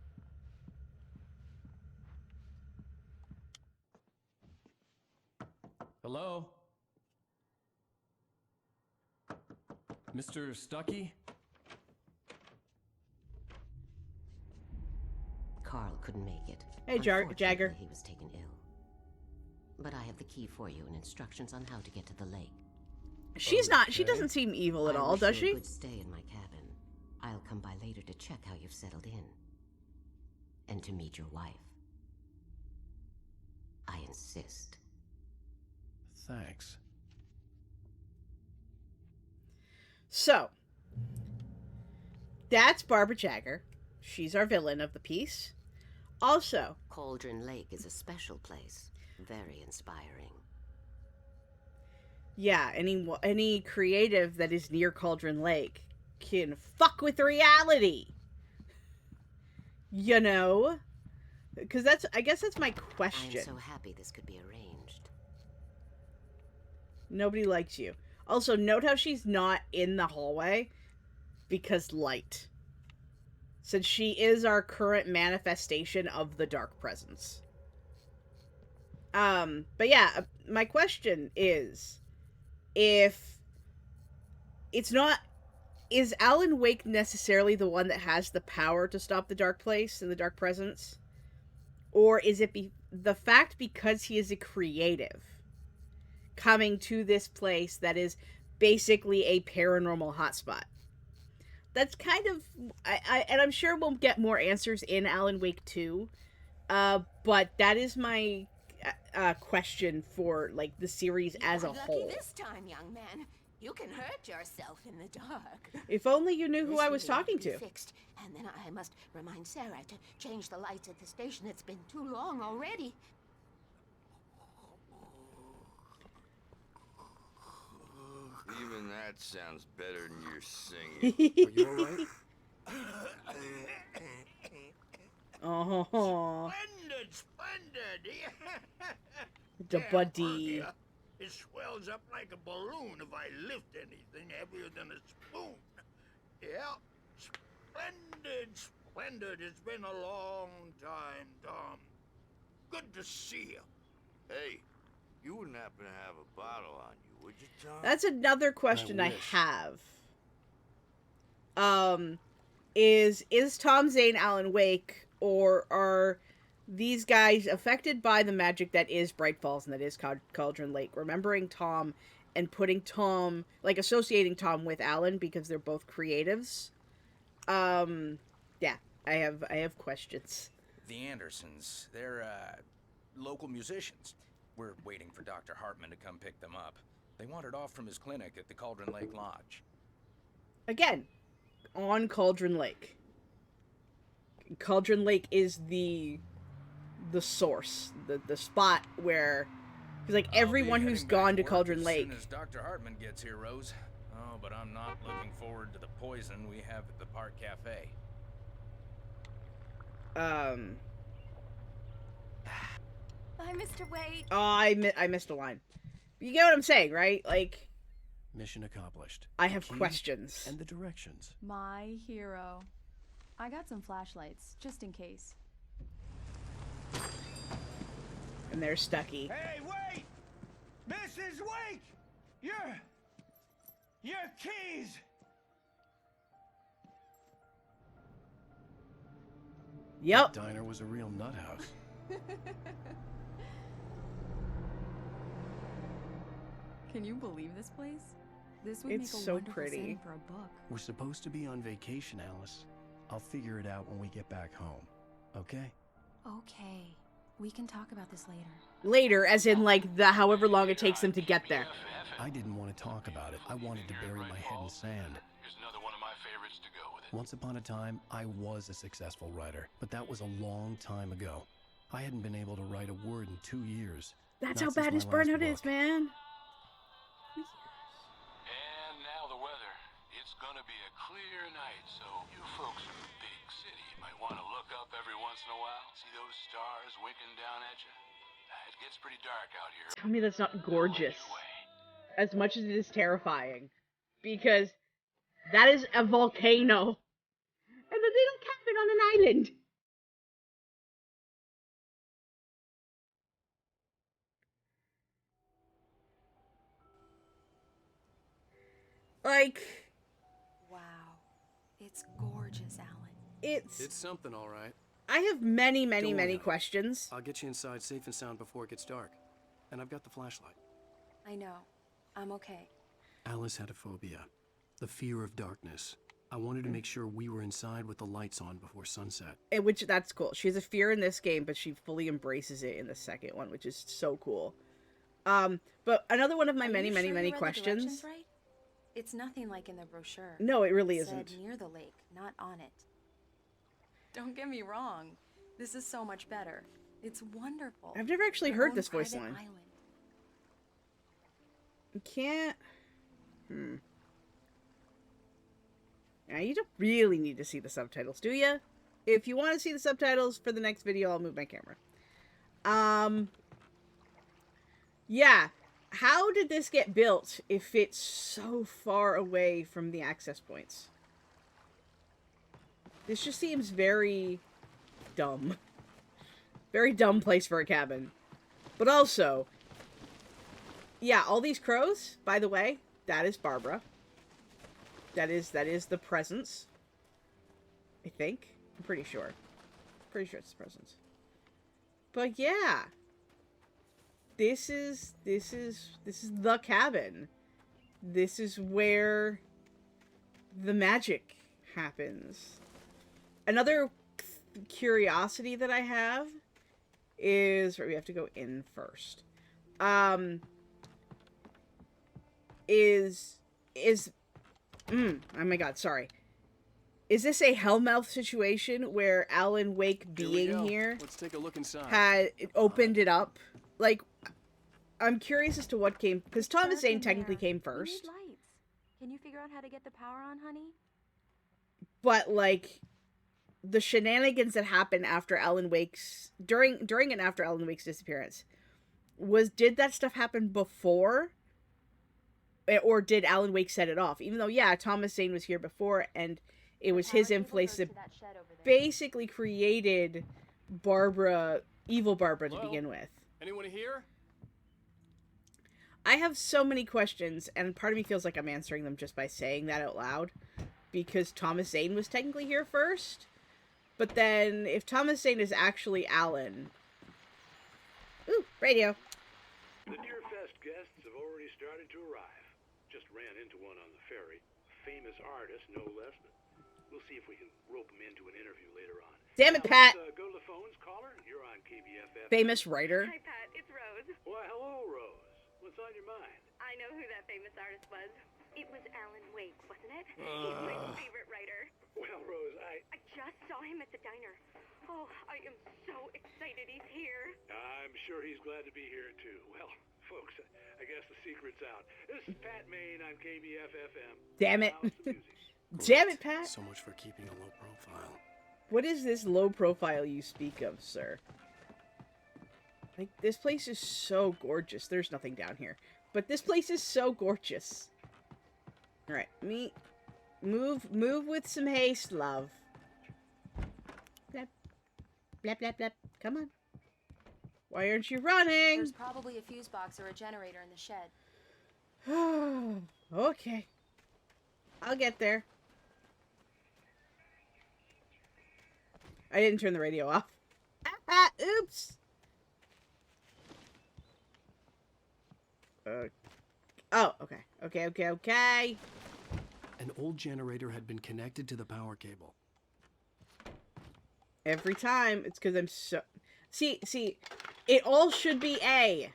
[SPEAKER 2] Hello? Mr. Stuckey?
[SPEAKER 13] Carl couldn't make it.
[SPEAKER 1] Hey, Jagger.
[SPEAKER 13] Unfortunately, he was taken ill. But I have the key for you and instructions on how to get to the lake.
[SPEAKER 1] She doesn't seem evil at
[SPEAKER 13] I
[SPEAKER 1] all,
[SPEAKER 13] wish
[SPEAKER 1] does
[SPEAKER 13] you a
[SPEAKER 1] she?
[SPEAKER 13] good stay in my cabin. I'll come by later to check how you've settled in. And to meet your wife. I insist.
[SPEAKER 2] Thanks.
[SPEAKER 1] So, that's Barbara Jagger. She's our villain of the piece. Also,
[SPEAKER 13] Cauldron Lake is a special place. Very inspiring.
[SPEAKER 1] yeah, any creative that is near Cauldron Lake can fuck with reality. You know? Because I guess that's my question.
[SPEAKER 13] I'm so happy this could be arranged.
[SPEAKER 1] Nobody likes you. Also, note how she's not in the hallway because light. Since she is our current manifestation of the dark presence. But yeah, my question is, if it's not, is Alan Wake necessarily the one that has the power to stop the dark place and the dark presence? Or is it the fact because he is a creative coming to this place that is basically a paranormal hotspot? That's kind of, and I'm sure we'll get more answers in Alan Wake 2, but that is my question for, like, the series as a whole.
[SPEAKER 12] Lucky this time, young man. You can hurt yourself in the dark.
[SPEAKER 1] If only you knew who
[SPEAKER 12] This
[SPEAKER 1] I was
[SPEAKER 12] needed
[SPEAKER 1] talking
[SPEAKER 12] be
[SPEAKER 1] to.
[SPEAKER 12] Fixed, and then I must remind Sarah to change the lights at the station. It's been too long already.
[SPEAKER 3] Even that sounds better than your singing.
[SPEAKER 7] Are you alright?
[SPEAKER 1] Oh,
[SPEAKER 11] Splendid!
[SPEAKER 1] the
[SPEAKER 11] Yeah,
[SPEAKER 1] buddy.
[SPEAKER 11] Perkia. It swells up like a balloon if I lift anything heavier than a spoon. Yeah, splendid. It's been a long time, Tom. Good to see you.
[SPEAKER 3] Hey, you wouldn't happen to have a bottle on you, would you, Tom?
[SPEAKER 1] That's another question I
[SPEAKER 7] wish.
[SPEAKER 1] have. Is Tom Zane Alan Wake, or are these guys affected by the magic that is Bright Falls and that is Cauldron Lake? Remembering Tom and putting Tom, like, associating Tom with Alan because they're both creatives. Yeah, I have questions.
[SPEAKER 10] The Andersons, they're, local musicians. We're waiting for Dr. Hartman to come pick them up. They wandered off from his clinic at the Cauldron Lake Lodge.
[SPEAKER 1] Again, on Cauldron Lake. Cauldron Lake is the source, the spot where, because, like, everyone who's gone to Cauldron Lake.
[SPEAKER 10] As soon as Dr. Hartman gets here, Rose. Oh, but I'm not looking forward to the poison we have at the Park Cafe.
[SPEAKER 6] Bye, Mr. Wade.
[SPEAKER 1] Oh, I missed a line. You get what I'm saying, right? Like,
[SPEAKER 2] Mission accomplished.
[SPEAKER 1] I
[SPEAKER 2] The
[SPEAKER 1] have
[SPEAKER 2] key
[SPEAKER 1] questions.
[SPEAKER 2] And the directions.
[SPEAKER 5] My hero. I got some flashlights, just in case.
[SPEAKER 1] And there's Stucky.
[SPEAKER 11] Hey, wait! Mrs. Wake! Your keys!
[SPEAKER 1] Yep.
[SPEAKER 2] Diner was a real nut house.
[SPEAKER 5] Can you believe this place? This would
[SPEAKER 1] It's
[SPEAKER 5] make a
[SPEAKER 1] so
[SPEAKER 5] wonderful
[SPEAKER 1] pretty.
[SPEAKER 5] setting for a book.
[SPEAKER 2] We're supposed to be on vacation, Alice. I'll figure it out when we get back home. Okay?
[SPEAKER 5] Okay, we can talk about this later.
[SPEAKER 1] Later, as in, like, the however long it takes them to get there.
[SPEAKER 2] I didn't want to talk about it. I wanted to bury my head in sand.
[SPEAKER 14] Here's another one of my favorites to go with it.
[SPEAKER 2] Once upon a time, I was a successful writer, but that was a long time ago. I hadn't been able to write a word in 2 years.
[SPEAKER 1] That's
[SPEAKER 2] Not
[SPEAKER 1] how bad
[SPEAKER 2] since
[SPEAKER 1] his
[SPEAKER 2] my last
[SPEAKER 1] burnout is,
[SPEAKER 2] book.
[SPEAKER 1] man.
[SPEAKER 14] And now the weather. It's gonna be a clear night, so you folks in the big city might want to look up every once in a while. See those stars winking down at you? It gets pretty dark out here.
[SPEAKER 1] Tell me that's not gorgeous. As much as it is terrifying. Because that is a volcano. And a little cabin on an island. Like,
[SPEAKER 5] Wow. It's gorgeous, Alan.
[SPEAKER 2] It's something, all right.
[SPEAKER 1] I have many, many,
[SPEAKER 2] Don't worry
[SPEAKER 1] many
[SPEAKER 2] about it.
[SPEAKER 1] questions.
[SPEAKER 2] I'll get you inside safe and sound before it gets dark. And I've got the flashlight.
[SPEAKER 5] I know. I'm okay.
[SPEAKER 2] Alice had a phobia. The fear of darkness. I wanted to make sure we were inside with the lights on before sunset.
[SPEAKER 1] Which, that's cool. She has a fear in this game, but she fully embraces it in the second one, which is so cool. But another one of my
[SPEAKER 5] Are
[SPEAKER 1] many,
[SPEAKER 5] you
[SPEAKER 1] many,
[SPEAKER 5] sure
[SPEAKER 1] many
[SPEAKER 5] you read the
[SPEAKER 1] questions.
[SPEAKER 5] directions right? It's nothing like in the brochure.
[SPEAKER 1] No, it really
[SPEAKER 5] It said
[SPEAKER 1] isn't.
[SPEAKER 5] near the lake, not on it. Don't get me wrong. This is so much better. It's wonderful.
[SPEAKER 1] I've never actually
[SPEAKER 5] Your
[SPEAKER 1] heard
[SPEAKER 5] own
[SPEAKER 1] this voice
[SPEAKER 5] private
[SPEAKER 1] line.
[SPEAKER 5] island.
[SPEAKER 1] You can't... Now, you don't really need to see the subtitles, do you? If you want to see the subtitles for the next video, I'll move my camera. Yeah. how did this get built if it's so far away from the access points? This just seems very dumb. Very dumb place for a cabin. But also, yeah, all these crows, by the way, that is Barbara. That is the presence. I think. I'm pretty sure. Pretty sure it's the presence. But yeah. This is the cabin. This is where the magic happens. Another curiosity that I have is, we have to go in first. Oh my god, sorry. Is this a Hellmouth situation where Alan Wake being here
[SPEAKER 2] Let's take a look inside.
[SPEAKER 1] had opened it up? Like, I'm curious as to what came, because Thomas Zane technically came first.
[SPEAKER 5] Lights. Can you figure out how to get the power on, honey?
[SPEAKER 1] But like, the shenanigans that happened after Alan Wake's during and after Alan Wake's disappearance, did that stuff happen before, or did Alan Wake set it off? Even though, yeah, Thomas Zane was here before, and it was his influence that basically created evil Barbara to begin with.
[SPEAKER 2] Anyone here?
[SPEAKER 1] I have so many questions, and part of me feels like I'm answering them just by saying that out loud, because Thomas Zane was technically here first. But then, if Thomas Zane is actually Alan... Ooh, radio.
[SPEAKER 8] The Deer Fest guests have already started to arrive. Just ran into one on the ferry. Famous artist, no less. We'll see if we can rope him into an interview later on.
[SPEAKER 1] Damn it, Pat!
[SPEAKER 8] Go to the phones, caller. You're on KBFF.
[SPEAKER 1] Famous writer.
[SPEAKER 15] Hi, Pat. It's Rose.
[SPEAKER 8] Why, hello, Rose. What's on your mind?
[SPEAKER 15] I know who that famous artist was. It was Alan Wake, wasn't it? He's my favorite writer.
[SPEAKER 8] Well, Rose, I
[SPEAKER 15] just saw him at the diner. Oh, I am so excited he's here.
[SPEAKER 8] I'm sure he's glad to be here, too. Well, folks, I guess the secret's out. This is Pat Maine on KBFFM.
[SPEAKER 1] Damn it. Damn it, Pat.
[SPEAKER 2] So much for keeping a low profile.
[SPEAKER 1] What is this low profile you speak of, sir? Like, this place is so gorgeous. There's nothing down here. But this place is so gorgeous. Alright, move with some haste, love. Blap. Blap, blap, blap. Come on. Why aren't you running?
[SPEAKER 5] There's probably a fuse box or a generator in the shed.
[SPEAKER 1] Okay. I'll get there. I didn't turn the radio off. Oops. Oh, okay. Okay.
[SPEAKER 2] An old generator had been connected to the power cable.
[SPEAKER 1] Every time, it's because I'm so... See, it all should be A.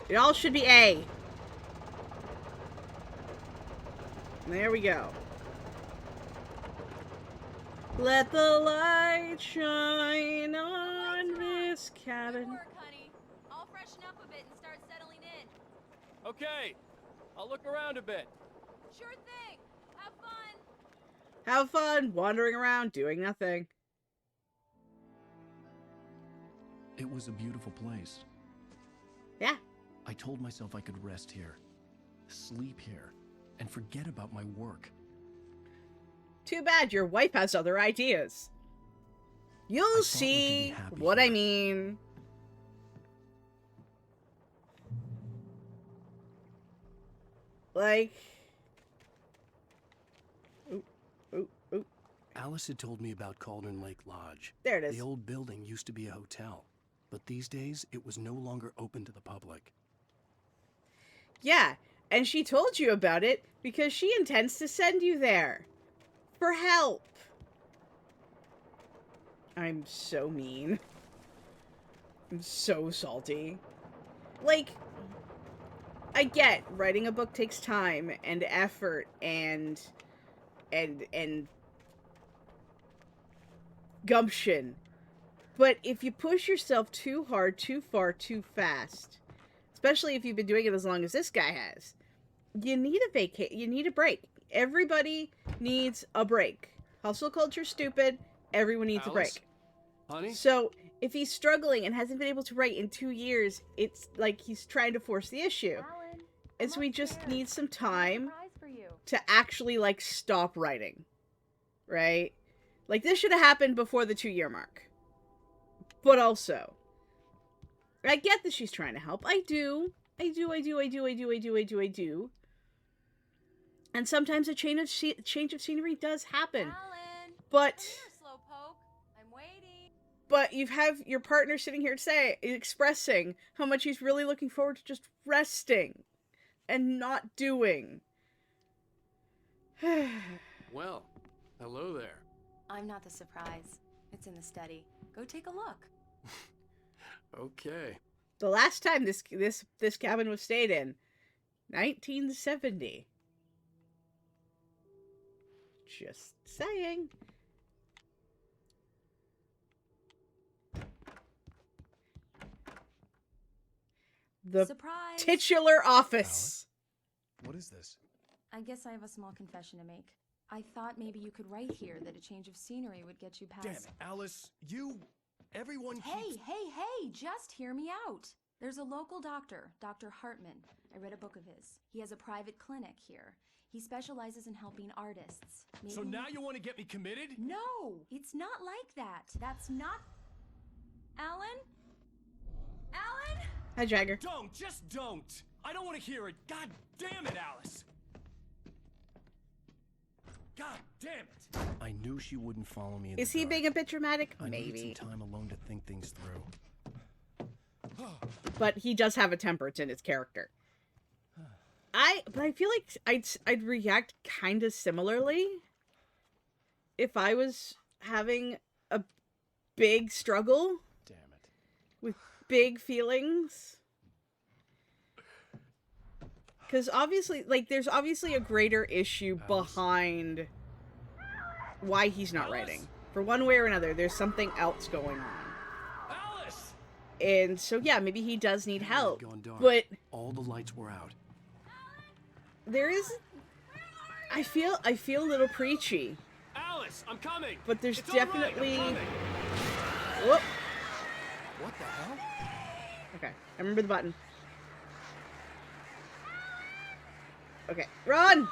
[SPEAKER 1] It all should be A. There we go. Let the light shine on this cabin.
[SPEAKER 5] Good work, honey. I'll freshen up a bit and start settling in.
[SPEAKER 7] Okay, I'll look around a bit.
[SPEAKER 5] Sure thing. Have fun.
[SPEAKER 1] Have fun wandering around, doing nothing.
[SPEAKER 2] It was a beautiful place.
[SPEAKER 1] Yeah.
[SPEAKER 2] I told myself I could rest here, sleep here, and forget about my work.
[SPEAKER 1] Too bad your wife has other ideas. You'll see what I mean. Like... Ooh.
[SPEAKER 2] Alice had told me about Cauldron Lake Lodge.
[SPEAKER 1] There it is.
[SPEAKER 2] The old building used to be a hotel, but these days it was no longer open to the public.
[SPEAKER 1] Yeah, and she told you about it because she intends to send you there. For help. I'm so mean. I'm so salty. Like, I get writing a book takes time and effort and gumption. But if you push yourself too hard, too far, too fast, especially if you've been doing it as long as this guy has, you need you need a break. Everybody needs a break. Hustle culture's stupid. Everyone needs a break.
[SPEAKER 2] Honey?
[SPEAKER 1] So, If he's struggling and hasn't been able to write in 2 years, it's like he's trying to force the issue.
[SPEAKER 5] Alan,
[SPEAKER 1] And so we just need some time
[SPEAKER 5] surprise for you.
[SPEAKER 1] to actually, like, stop writing. Right? Like, this should have happened before the 2-year mark. But also, I get that she's trying to help. I do. And sometimes a change of scenery does happen.
[SPEAKER 5] Alan,
[SPEAKER 1] But...
[SPEAKER 5] come here, Slowpoke. I'm waiting.
[SPEAKER 1] But you have your partner sitting here expressing how much he's really looking forward to just resting and not doing.
[SPEAKER 7] Well, hello there.
[SPEAKER 5] I'm not the surprise. It's in the study. Go take a look.
[SPEAKER 7] Okay.
[SPEAKER 1] The last time this cabin was stayed in, 1970. Just saying. The
[SPEAKER 5] Surprise!
[SPEAKER 1] titular office.
[SPEAKER 2] What is this?
[SPEAKER 5] I guess I have a small confession to make. I thought maybe you could write here that a change of scenery would get you past...
[SPEAKER 2] Damn it, Alice. Everyone keeps...
[SPEAKER 5] Hey, just hear me out. There's a local doctor, Dr. Hartman. I read a book of his. He has a private clinic here. He specializes in helping artists. Maybe...
[SPEAKER 2] So now you want to get me committed?
[SPEAKER 5] No, it's not like that. That's not... Alan? Alan?
[SPEAKER 1] Hi, Jagger.
[SPEAKER 2] Just don't. I don't want to hear it. God damn it, Alice. God damn it. I knew she wouldn't follow me in
[SPEAKER 1] Is
[SPEAKER 2] the
[SPEAKER 1] he
[SPEAKER 2] dark.
[SPEAKER 1] being a bit dramatic?
[SPEAKER 2] I
[SPEAKER 1] Maybe.
[SPEAKER 2] needed some time alone to think things through.
[SPEAKER 1] But he does have a temper. It's in his character. But I feel like I'd react kind of similarly if I was having a big struggle.
[SPEAKER 2] Damn it.
[SPEAKER 1] With big feelings. Because obviously, like, there's obviously a greater issue behind why he's not writing. For one way or another, there's something else going on.
[SPEAKER 2] Alice!
[SPEAKER 1] And so, yeah, maybe he does need help.
[SPEAKER 2] Gone dark.
[SPEAKER 1] But
[SPEAKER 2] all the lights were out.
[SPEAKER 1] there is... I feel a little preachy.
[SPEAKER 2] Alice, I'm coming.
[SPEAKER 1] But there's
[SPEAKER 2] It's all right, I'm
[SPEAKER 1] definitely...
[SPEAKER 2] coming.
[SPEAKER 1] Whoop.
[SPEAKER 2] What the hell?
[SPEAKER 1] Okay, I remember the button. Okay, run!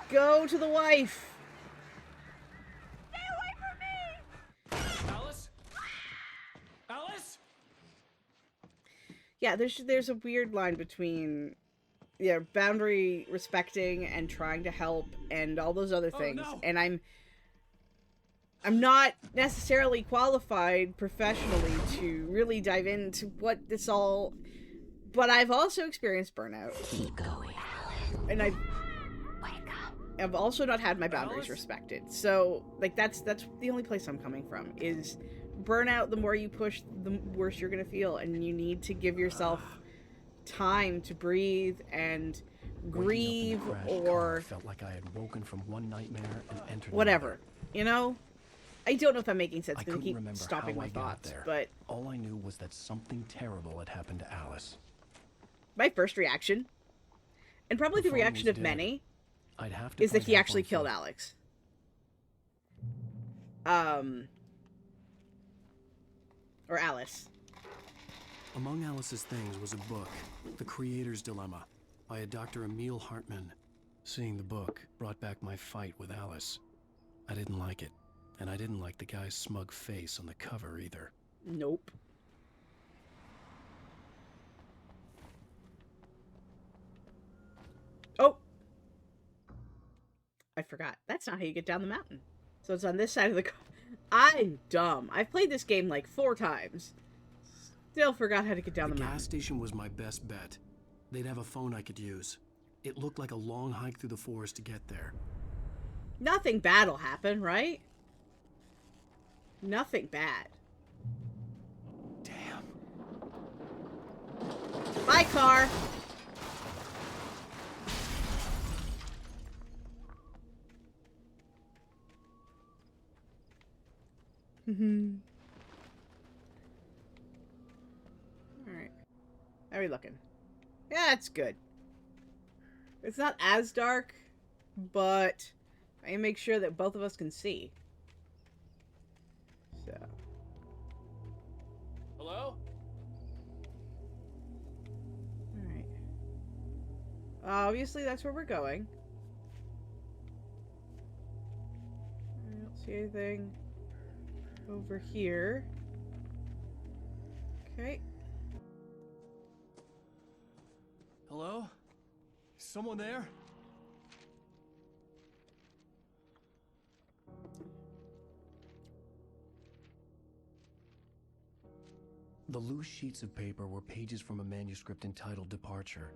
[SPEAKER 1] Go to the wife!
[SPEAKER 2] Alice? Alice?
[SPEAKER 1] Yeah, there's a weird line between boundary respecting and trying to help and all those other things.
[SPEAKER 2] No.
[SPEAKER 1] And I'm not necessarily qualified professionally to really dive into what this all... But I've also experienced burnout.
[SPEAKER 13] Keep going,
[SPEAKER 1] And
[SPEAKER 13] Wake up.
[SPEAKER 1] I've also not had my boundaries respected. So, like, that's the only place I'm coming from, is burnout. The more you push, the worse you're gonna feel, and you need to give yourself time to breathe and grieve, or
[SPEAKER 2] felt like I had woken from one nightmare and entered
[SPEAKER 1] whatever.
[SPEAKER 2] another.
[SPEAKER 1] You know? I don't know if I'm making sense.
[SPEAKER 2] I
[SPEAKER 1] I'm gonna
[SPEAKER 2] couldn't
[SPEAKER 1] keep
[SPEAKER 2] remember
[SPEAKER 1] stopping
[SPEAKER 2] how
[SPEAKER 1] my
[SPEAKER 2] I got
[SPEAKER 1] thoughts,
[SPEAKER 2] there.
[SPEAKER 1] but
[SPEAKER 2] All I knew was that something terrible had happened to Alice.
[SPEAKER 1] my first reaction, and probably the
[SPEAKER 2] Before he
[SPEAKER 1] reaction
[SPEAKER 2] was
[SPEAKER 1] of
[SPEAKER 2] dead,
[SPEAKER 1] many,
[SPEAKER 2] I'd have to
[SPEAKER 1] is that
[SPEAKER 2] fight
[SPEAKER 1] he
[SPEAKER 2] help
[SPEAKER 1] actually
[SPEAKER 2] on
[SPEAKER 1] killed
[SPEAKER 2] foot.
[SPEAKER 1] Alex. Or Alice.
[SPEAKER 2] Among Alice's things was a book, The Creator's Dilemma, by a Dr. Emil Hartman. Seeing the book brought back my fight with Alice. I didn't like it, and I didn't like the guy's smug face on the cover either.
[SPEAKER 1] Nope. Oh! I forgot. That's not how you get down the mountain. So it's on this side of the... I'm dumb. I've played this game like 4 times. Still forgot how to get down the
[SPEAKER 2] The
[SPEAKER 1] mountain.
[SPEAKER 2] gas station was my best bet. They'd have a phone I could use. It looked like a long hike through the forest to get there.
[SPEAKER 1] Nothing bad will happen, right? Nothing bad.
[SPEAKER 2] Damn.
[SPEAKER 1] Bye, car! Alright. How are we looking? Yeah, it's good. It's not as dark, but I make sure that both of us can see. So. Obviously, that's where we're going. I don't see anything over here. Okay.
[SPEAKER 2] Hello? Someone there? The loose sheets of paper were pages from a manuscript entitled Departure.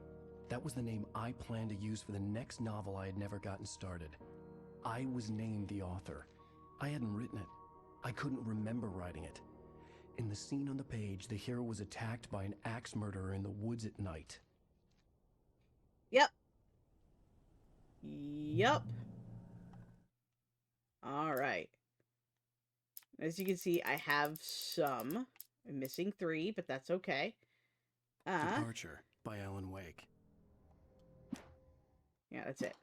[SPEAKER 2] That was the name I planned to use for the next novel I had never gotten started. I was named the author. I hadn't written it. I couldn't remember writing it. In the scene on the page, the hero was attacked by an axe murderer in the woods at night.
[SPEAKER 1] Yep. Yup. Alright. As you can see, I have some. I'm missing 3, but that's okay.
[SPEAKER 2] Departure by Alan Wake.
[SPEAKER 1] Yeah, that's it.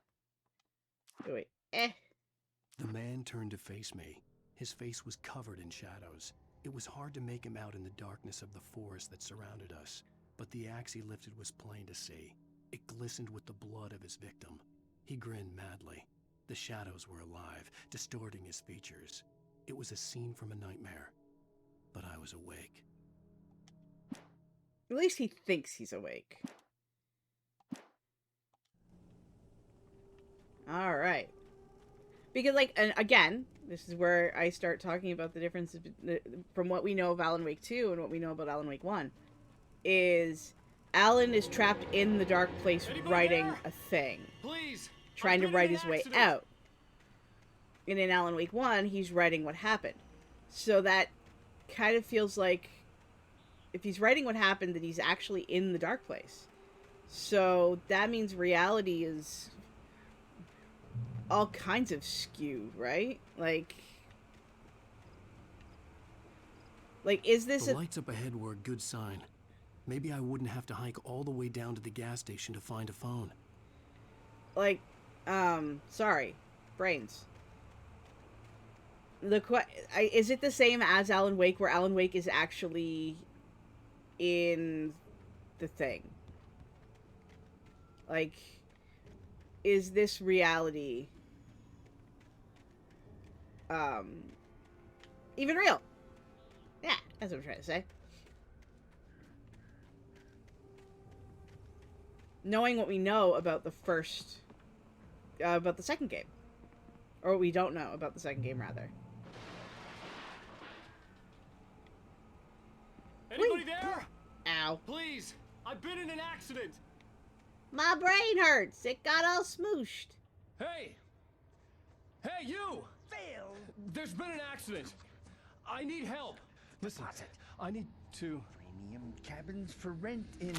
[SPEAKER 1] Oh, wait.
[SPEAKER 2] The man turned to face me. His face was covered in shadows. It was hard to make him out in the darkness of the forest that surrounded us, but the axe he lifted was plain to see. It glistened with the blood of his victim. He grinned madly. The shadows were alive, distorting his features. It was a scene from a nightmare, but I was awake.
[SPEAKER 1] At least he thinks he's awake. Alright. Because, like, and again, this is where I start talking about the differences from what we know of Alan Wake 2 and what we know about Alan Wake 1. Is Alan is trapped in the dark place writing a thing.
[SPEAKER 2] Please,
[SPEAKER 1] trying to write his way out. And in Alan Wake 1, he's writing what happened. So that kind of feels like if he's writing what happened, that he's actually in the dark place. So that means reality is all kinds of skewed, right? Like is this
[SPEAKER 2] the lights up ahead were a good sign. Maybe I wouldn't have to hike all the way down to the gas station to find a phone.
[SPEAKER 1] Like, sorry, brains. Is it the same as Alan Wake, where Alan Wake is actually in the thing? Like, is this reality even real? Yeah, that's what I'm trying to say. Knowing what we know about the second game. Or what we don't know about the second game, rather.
[SPEAKER 16] Anybody there?
[SPEAKER 1] Ow.
[SPEAKER 16] Please, I've been in an accident.
[SPEAKER 1] My brain hurts. It got all smooshed.
[SPEAKER 16] Hey! Hey, you! Phil! There's been an accident. I need help.
[SPEAKER 2] Listen, I need to...
[SPEAKER 11] Premium cabins for rent in...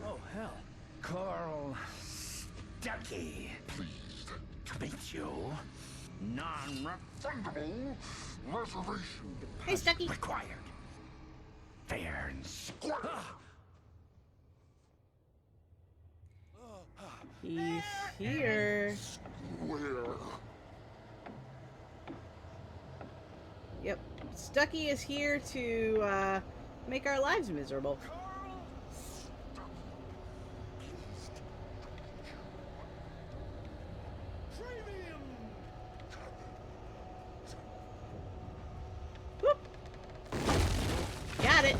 [SPEAKER 2] Oh, hell.
[SPEAKER 11] Carl Stucky.
[SPEAKER 3] Pleased
[SPEAKER 11] to meet you. Non-refundable reservation
[SPEAKER 1] Hey, Stucky.
[SPEAKER 11] required. Fair and square.
[SPEAKER 1] He's here.
[SPEAKER 3] Where?
[SPEAKER 1] Yep. Stucky is here to make our lives miserable. Whoop. Got it.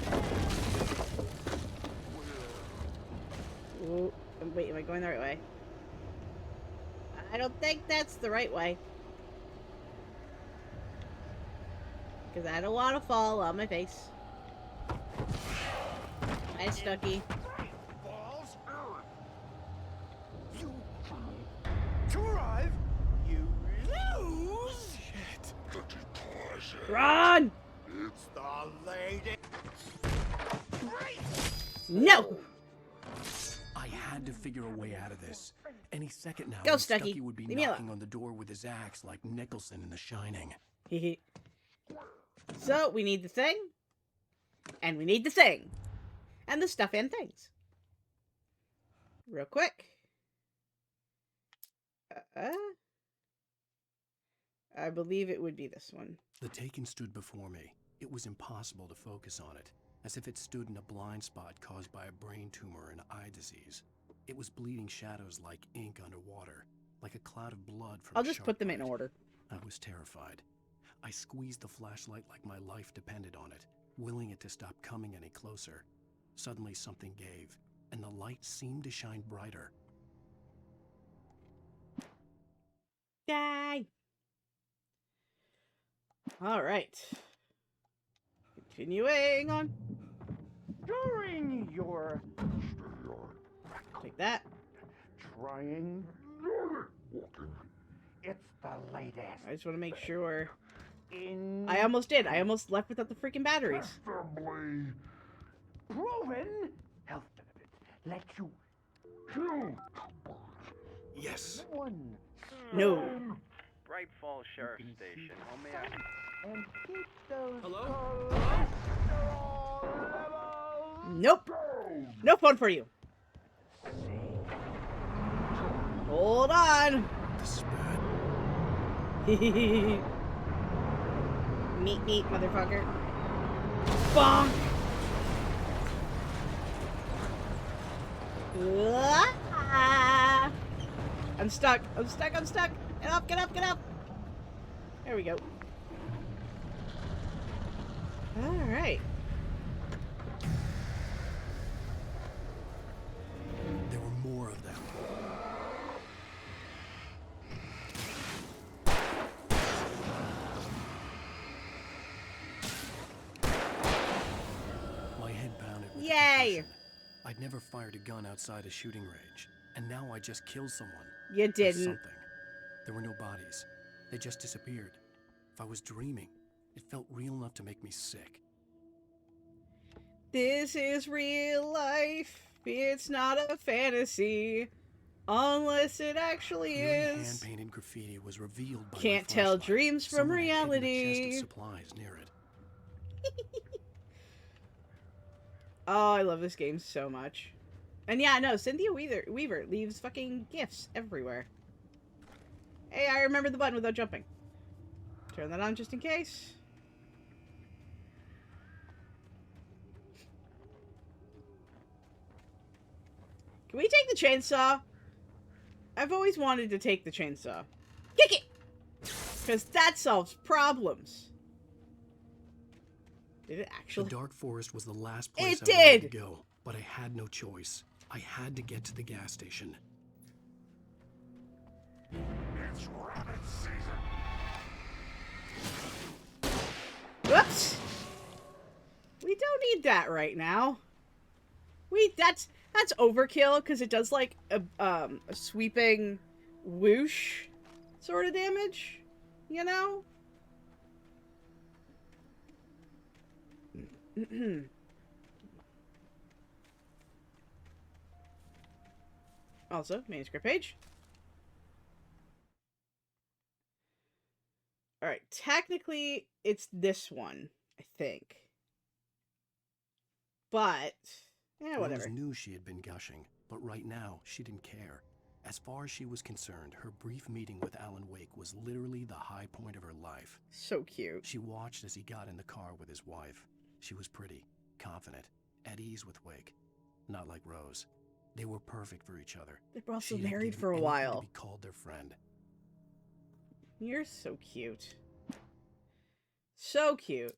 [SPEAKER 1] Ooh, wait, am I going the right way? I don't think that's the right way. Because I don't want to fall on my face. Hi, Stucky.
[SPEAKER 11] To arrive, you lose.
[SPEAKER 1] Run!
[SPEAKER 11] It's the lady.
[SPEAKER 1] No!
[SPEAKER 2] I had to figure a way out of this. Any second now,
[SPEAKER 1] Go,
[SPEAKER 2] and
[SPEAKER 1] Stucky.
[SPEAKER 2] Stucky would be
[SPEAKER 1] Leave me
[SPEAKER 2] knocking
[SPEAKER 1] alone.
[SPEAKER 2] on the door with his axe like Nicholson in The Shining.
[SPEAKER 1] So, we need the thing. And we need the thing. And the stuff and things. Real quick. I believe it would be this one.
[SPEAKER 2] The Taken stood before me. It was impossible to focus on it, as if it stood in a blind spot caused by a brain tumor and eye disease. It was bleeding shadows like ink underwater, like a cloud of blood from
[SPEAKER 1] I'll
[SPEAKER 2] a
[SPEAKER 1] just
[SPEAKER 2] sharp
[SPEAKER 1] put them in
[SPEAKER 2] bite.
[SPEAKER 1] order.
[SPEAKER 2] I was terrified. I squeezed the flashlight like my life depended on it, willing it to stop coming any closer. Suddenly something gave, and the light seemed to shine brighter.
[SPEAKER 1] Die! Alright. Continuing on.
[SPEAKER 11] During your
[SPEAKER 1] Take that.
[SPEAKER 11] trying walking, it's the latest.
[SPEAKER 1] I just want to make sure.
[SPEAKER 11] In
[SPEAKER 1] I almost did. I almost left without the freaking batteries.
[SPEAKER 11] testably proven health benefits let you kill
[SPEAKER 2] Yes.
[SPEAKER 11] one.
[SPEAKER 1] No.
[SPEAKER 17] Bright Falls Sheriff Station. How may I?
[SPEAKER 11] And keep those
[SPEAKER 16] Hello?
[SPEAKER 11] cholesterol levels
[SPEAKER 1] Nope.
[SPEAKER 11] down.
[SPEAKER 1] No fun for you. Hold on.
[SPEAKER 2] This is bad.
[SPEAKER 1] Meat, motherfucker. Bonk. Ah! I'm stuck. I'm stuck. I'm stuck. Get up, get up, get up. There we go. Alright.
[SPEAKER 2] There were more of them. My head pounded with
[SPEAKER 1] Yay!
[SPEAKER 2] concussion. I'd never fired a gun outside a shooting range, and now I just killed someone.
[SPEAKER 1] You
[SPEAKER 2] Or
[SPEAKER 1] didn't.
[SPEAKER 2] something. There were no bodies. They just disappeared. If I was dreaming, it felt real enough to make me sick.
[SPEAKER 1] This is real life. It's not a fantasy. Unless it actually
[SPEAKER 2] Eerie
[SPEAKER 1] is.
[SPEAKER 2] hand-painted graffiti was revealed by my
[SPEAKER 1] Can't tell
[SPEAKER 2] flashlight.
[SPEAKER 1] dreams from
[SPEAKER 2] Someone had hidden a chest
[SPEAKER 1] reality.
[SPEAKER 2] of supplies near it.
[SPEAKER 1] Oh, I love this game so much. And yeah, no, Cynthia Weaver leaves fucking gifts everywhere. Hey, I remember the button without jumping. Turn that on just in case. Can we take the chainsaw? I've always wanted to take the chainsaw. Kick it! Because that solves problems. Did it actually?
[SPEAKER 2] The Dark Forest was the last place
[SPEAKER 1] It
[SPEAKER 2] I wanted
[SPEAKER 1] did!
[SPEAKER 2] to go, but I had no choice. I had to get to the gas station.
[SPEAKER 11] It's rabbit season.
[SPEAKER 1] Whoops! We don't need that right now. That's overkill because it does like a sweeping whoosh sort of damage, you know? Also, manuscript page. Alright, technically, it's this one, I think. But, yeah, whatever.
[SPEAKER 2] Rose knew she had been gushing, but right now, she didn't care. As far as she was concerned, her brief meeting with Alan Wake was literally the high point of her life.
[SPEAKER 1] So cute.
[SPEAKER 2] She watched as he got in the car with his wife. She was pretty, confident, at ease with Wake. Not like Rose. They were perfect for each other.
[SPEAKER 1] They were also
[SPEAKER 2] She'd have
[SPEAKER 1] married
[SPEAKER 2] given
[SPEAKER 1] for a
[SPEAKER 2] anything
[SPEAKER 1] while.
[SPEAKER 2] to be called their friend.
[SPEAKER 1] You're so cute. So cute.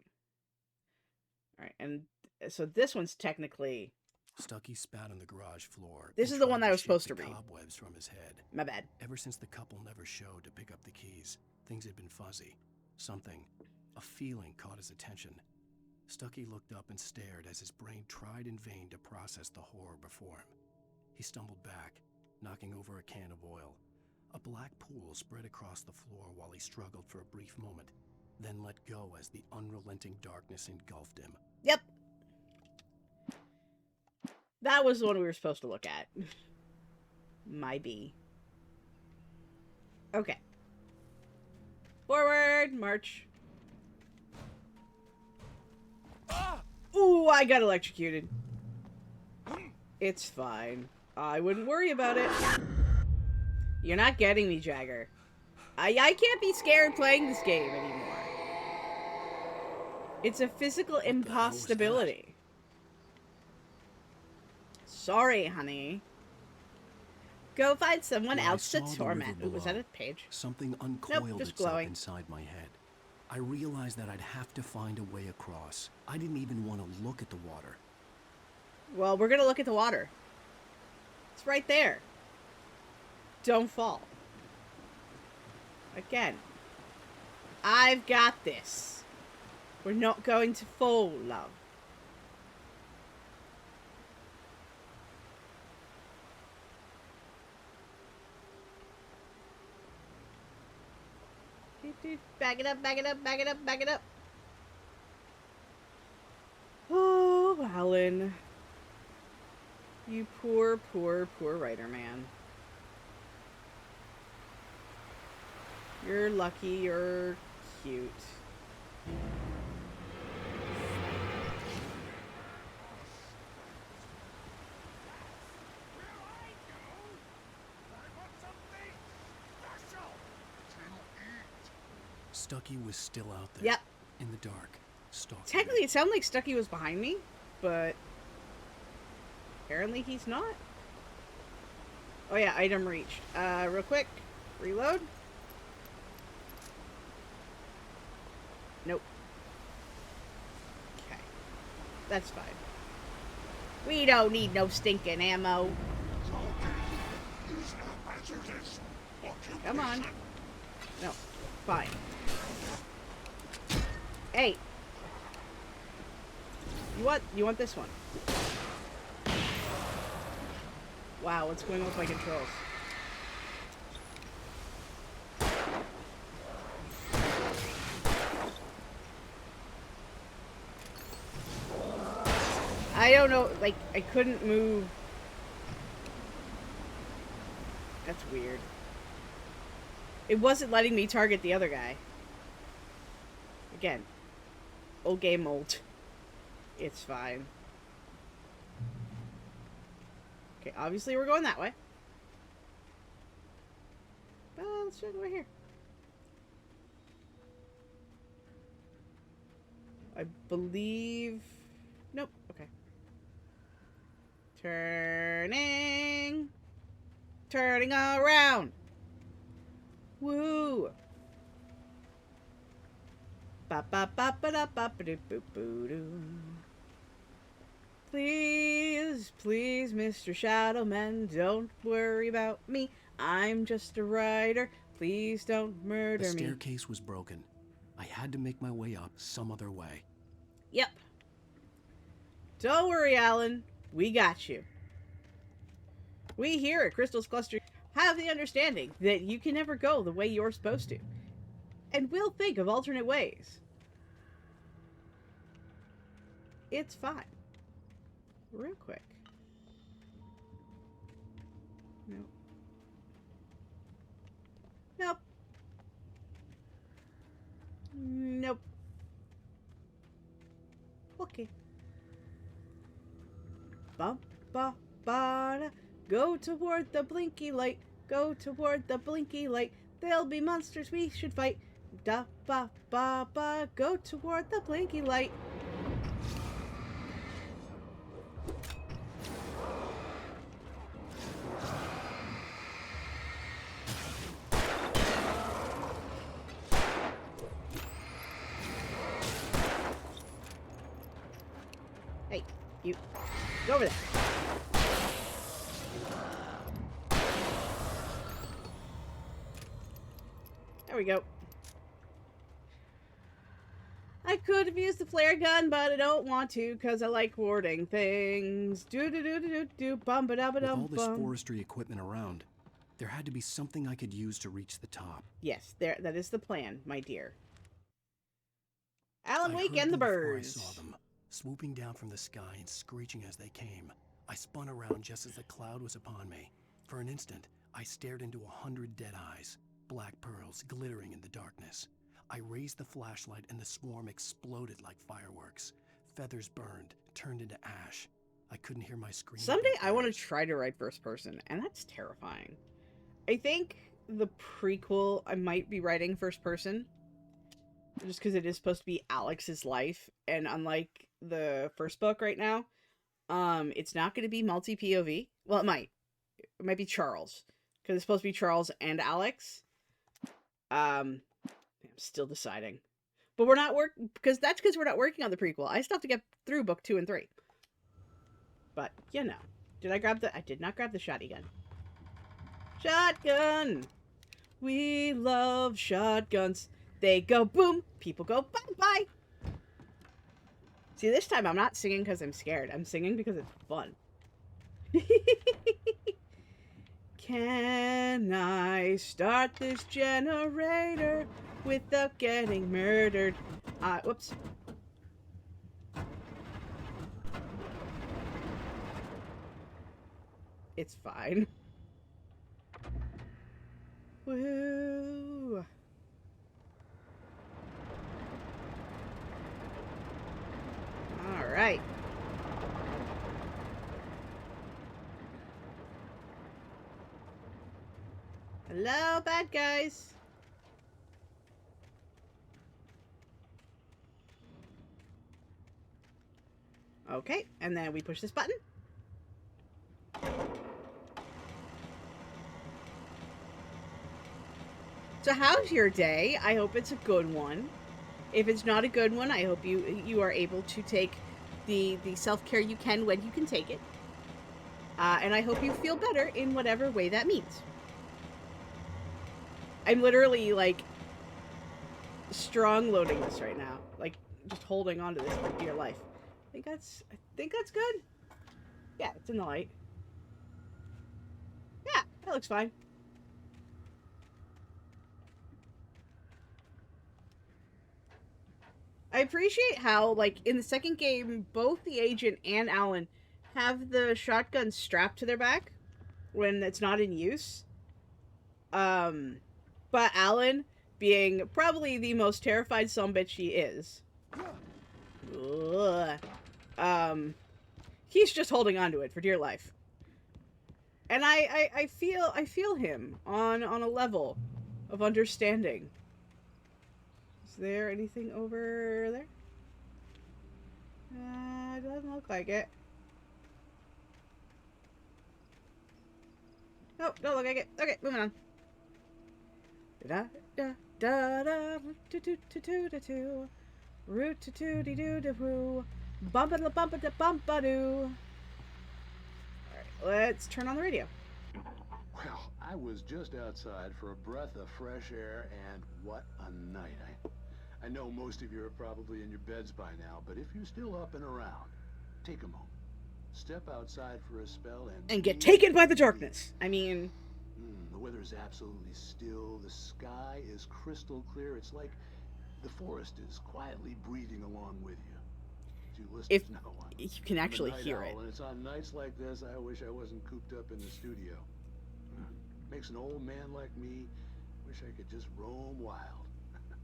[SPEAKER 1] Alright, and so this one's technically...
[SPEAKER 2] Stucky spat on the garage floor.
[SPEAKER 1] This
[SPEAKER 2] and
[SPEAKER 1] is the
[SPEAKER 2] tried
[SPEAKER 1] one that I was
[SPEAKER 2] shake
[SPEAKER 1] supposed
[SPEAKER 2] the
[SPEAKER 1] to read.
[SPEAKER 2] Cobwebs from his head.
[SPEAKER 1] My bad.
[SPEAKER 2] Ever since the couple never showed to pick up the keys, things had been fuzzy. Something, a feeling caught his attention. Stucky looked up and stared as his brain tried in vain to process the horror before him. He stumbled back, knocking over a can of oil. A black pool spread across the floor while he struggled for a brief moment, then let go as the unrelenting darkness engulfed him.
[SPEAKER 1] Yep. That was the one we were supposed to look at. My bee. Okay. Forward, march. Ooh, I got electrocuted. It's fine. I wouldn't worry about it. You're not getting me, Jagger. I can't be scared playing this game anymore. It's a physical impossibility. Sorry, honey. Go find someone
[SPEAKER 2] When I
[SPEAKER 1] else to
[SPEAKER 2] saw the
[SPEAKER 1] torment.
[SPEAKER 2] river
[SPEAKER 1] Ooh, was that
[SPEAKER 2] below,
[SPEAKER 1] a page?
[SPEAKER 2] something uncoiled
[SPEAKER 1] just
[SPEAKER 2] itself
[SPEAKER 1] glowing.
[SPEAKER 2] inside my head. I realized that I'd have to find a way across. I didn't even want to look at the water.
[SPEAKER 1] Well, we're gonna look at the water. It's right there. Don't fall. Again. I've got this. We're not going to fall, love. Back it up, back it up, back it up, back it up. Oh, Alan. You poor, poor, poor writer, man. You're lucky you're cute.
[SPEAKER 2] Stucky was still out there.
[SPEAKER 1] Yep.
[SPEAKER 2] In the dark. Stalking
[SPEAKER 1] Technically, it sounded like Stucky was behind me, but apparently he's not. Oh yeah, item reached. Real quick. Reload. Nope. Okay. That's fine. We don't need no stinking ammo. Come on. No. Fine. Hey. You want this one? Wow, what's going on with my controls? I don't know, like, I couldn't move. That's weird. It wasn't letting me target the other guy. Again. Old game old. It's fine. Okay, obviously we're going that way. Let's check over here. I believe... Nope, okay. Turning. Turning around. Woo. Ba ba ba ba da ba ba doo boo boo doo. Please, please, Mr. Shadowman, don't worry about me. I'm just a writer. Please don't murder
[SPEAKER 2] me. The
[SPEAKER 1] me.
[SPEAKER 2] staircase was broken. I had to make my way up some other way.
[SPEAKER 1] Yep. Don't worry, Alan. We got you. We here at Crystal's Cluster have the understanding that you can never go the way you're supposed to. And we'll think of alternate ways. It's fine. Real quick. Nope. Nope. Nope. Okay. Bum ba ba da. Go toward the blinky light. Go toward the blinky light. There'll be monsters we should fight. Da ba ba ba. Go toward the blinky light. Hey, you. Go over there. There we go. I could have used the flare gun, but I don't want to because I like warding things. Do do do do do do bum ba da ba dum.
[SPEAKER 2] With all this forestry equipment around, there had to be something I could use to reach the top.
[SPEAKER 1] Yes, that is the plan, my dear. Alan Wake and the birds.
[SPEAKER 2] I saw them swooping down from the sky and screeching as they came. I spun around just as the cloud was upon me. For an instant, I stared into 100 dead eyes, black pearls glittering in the darkness. I raised the flashlight and the swarm exploded like fireworks. Feathers burned, turned into ash. I couldn't hear my scream.
[SPEAKER 1] Someday I want to try to write first person, and that's terrifying. I think the prequel I might be writing first person, just because it is supposed to be Alex's life, and unlike the first book right now, it's not going to be multi-POV. Well, it might. It might be Charles. Because it's supposed to be Charles and Alex. I'm still deciding. But we're not because we're not working on the prequel. I still have to get through book 2 and 3. But, you know. I did not grab the shotgun. Shotgun! We love shotguns. They go boom, people go bye-bye. See, this time I'm not singing because I'm scared. I'm singing because it's fun. Can I start this generator without getting murdered? Whoops. It's fine. Woo. All right. Hello, bad guys. Okay, and then we push this button. So how's your day? I hope it's a good one. If it's not a good one, I hope you are able to take the self-care you can when you can take it. And I hope you feel better in whatever way that means. I'm literally, like, strong loading this right now. Like, just holding on to this for dear life. I think that's good. Yeah, it's in the light. Yeah, that looks fine. I appreciate how, like, in the second game, both the agent and Alan have the shotgun strapped to their back when it's not in use. But Alan, being probably the most terrified sumbitch he is, he's just holding on to it for dear life. And I feel him on a level of understanding. Is there anything over there? It doesn't look like it. Nope, don't look like it. Okay, moving on. Da da da da do do do do do do root to do dee doo da woo bumpa da bumpa da bumpa doo. Alright, let's turn on the radio.
[SPEAKER 18] Well, I was just outside for a breath of fresh air, and what a night. I know most of you are probably in your beds by now, but if you're still up and around, take a moment. Step outside for a spell
[SPEAKER 1] and get taken by the darkness. I mean...
[SPEAKER 18] the weather is absolutely still. The sky is crystal clear. It's like the forest is quietly breathing along with you.
[SPEAKER 1] If you can actually hear it.
[SPEAKER 18] And it's on nights like this, I wish I wasn't cooped up in the studio. Makes an old man like me wish I could just roam wild.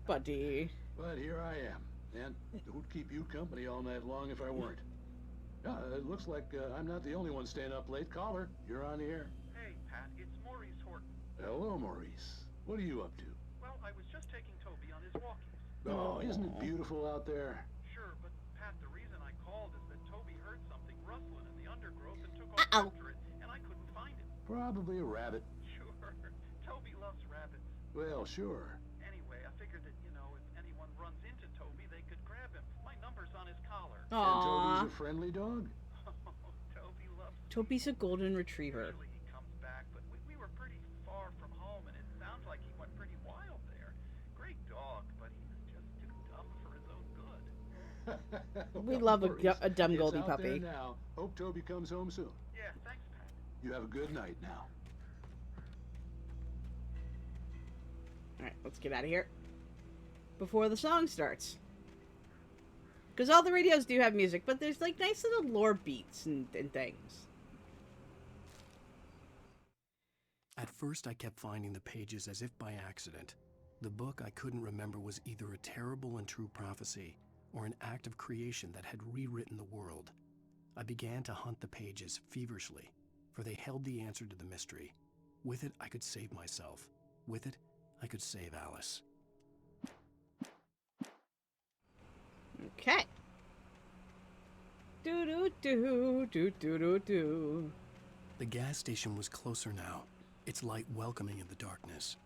[SPEAKER 1] Buddy.
[SPEAKER 18] But here I am, and who'd keep you company all night long if I weren't? It looks like I'm not the only one staying up late. Caller, you're on the air.
[SPEAKER 19] Hey, Pat, it's Maurice Horton.
[SPEAKER 18] Hello, Maurice. What are you up to?
[SPEAKER 19] Well, I was just taking Toby on his walkies.
[SPEAKER 18] Oh, isn't it beautiful out there?
[SPEAKER 19] Sure, but Pat, the reason I called is that Toby heard something rustling in the undergrowth and took off after it, and I couldn't find it.
[SPEAKER 18] Probably a rabbit.
[SPEAKER 19] Sure. Toby loves rabbits.
[SPEAKER 18] Well, sure.
[SPEAKER 19] Anyway, I figured that, if anyone runs into Toby, they could grab him. My number's on his collar.
[SPEAKER 1] Aww.
[SPEAKER 18] And Toby's a friendly dog?
[SPEAKER 19] Toby loves me.
[SPEAKER 1] Toby's a golden retriever.
[SPEAKER 19] Usually he comes back, but we were pretty far from home, and it sounds like he went pretty wild there. Great dog, but he was just too dumb for his own good.
[SPEAKER 1] We love a dumb Goldie
[SPEAKER 18] It's out
[SPEAKER 1] puppy.
[SPEAKER 18] there now. Hope Toby comes home soon.
[SPEAKER 19] Yeah, thanks, Pat.
[SPEAKER 18] You have a good night now.
[SPEAKER 1] Alright, let's get out of here. Before the song starts. Because all the radios do have music, but there's like nice little lore beats and things.
[SPEAKER 2] At first I kept finding the pages as if by accident. The book I couldn't remember was either a terrible and true prophecy, or an act of creation that had rewritten the world. I began to hunt the pages feverishly, for they held the answer to the mystery. With it, I could save myself. With it, I could save Alice.
[SPEAKER 1] Okay. Do do do do do do do.
[SPEAKER 2] The gas station was closer now, its light welcoming in the darkness.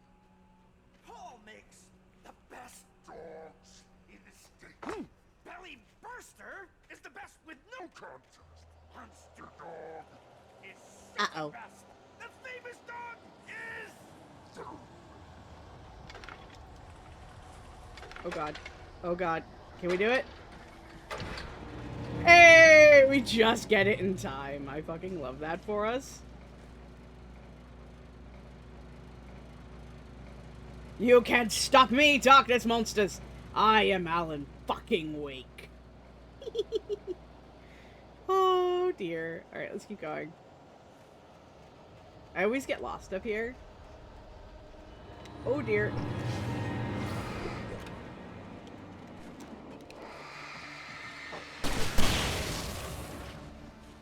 [SPEAKER 11] Paul makes the best dogs in the state. Belly Burster is the best with no contest. Monster Dog is second best. The famous dog is...
[SPEAKER 1] Oh god. Oh god. Can we do it? Hey! We just get it in time. I fucking love that for us. You can't stop me, darkness monsters! I am Alan fucking Wake. Oh dear. Alright, let's keep going. I always get lost up here. Oh dear.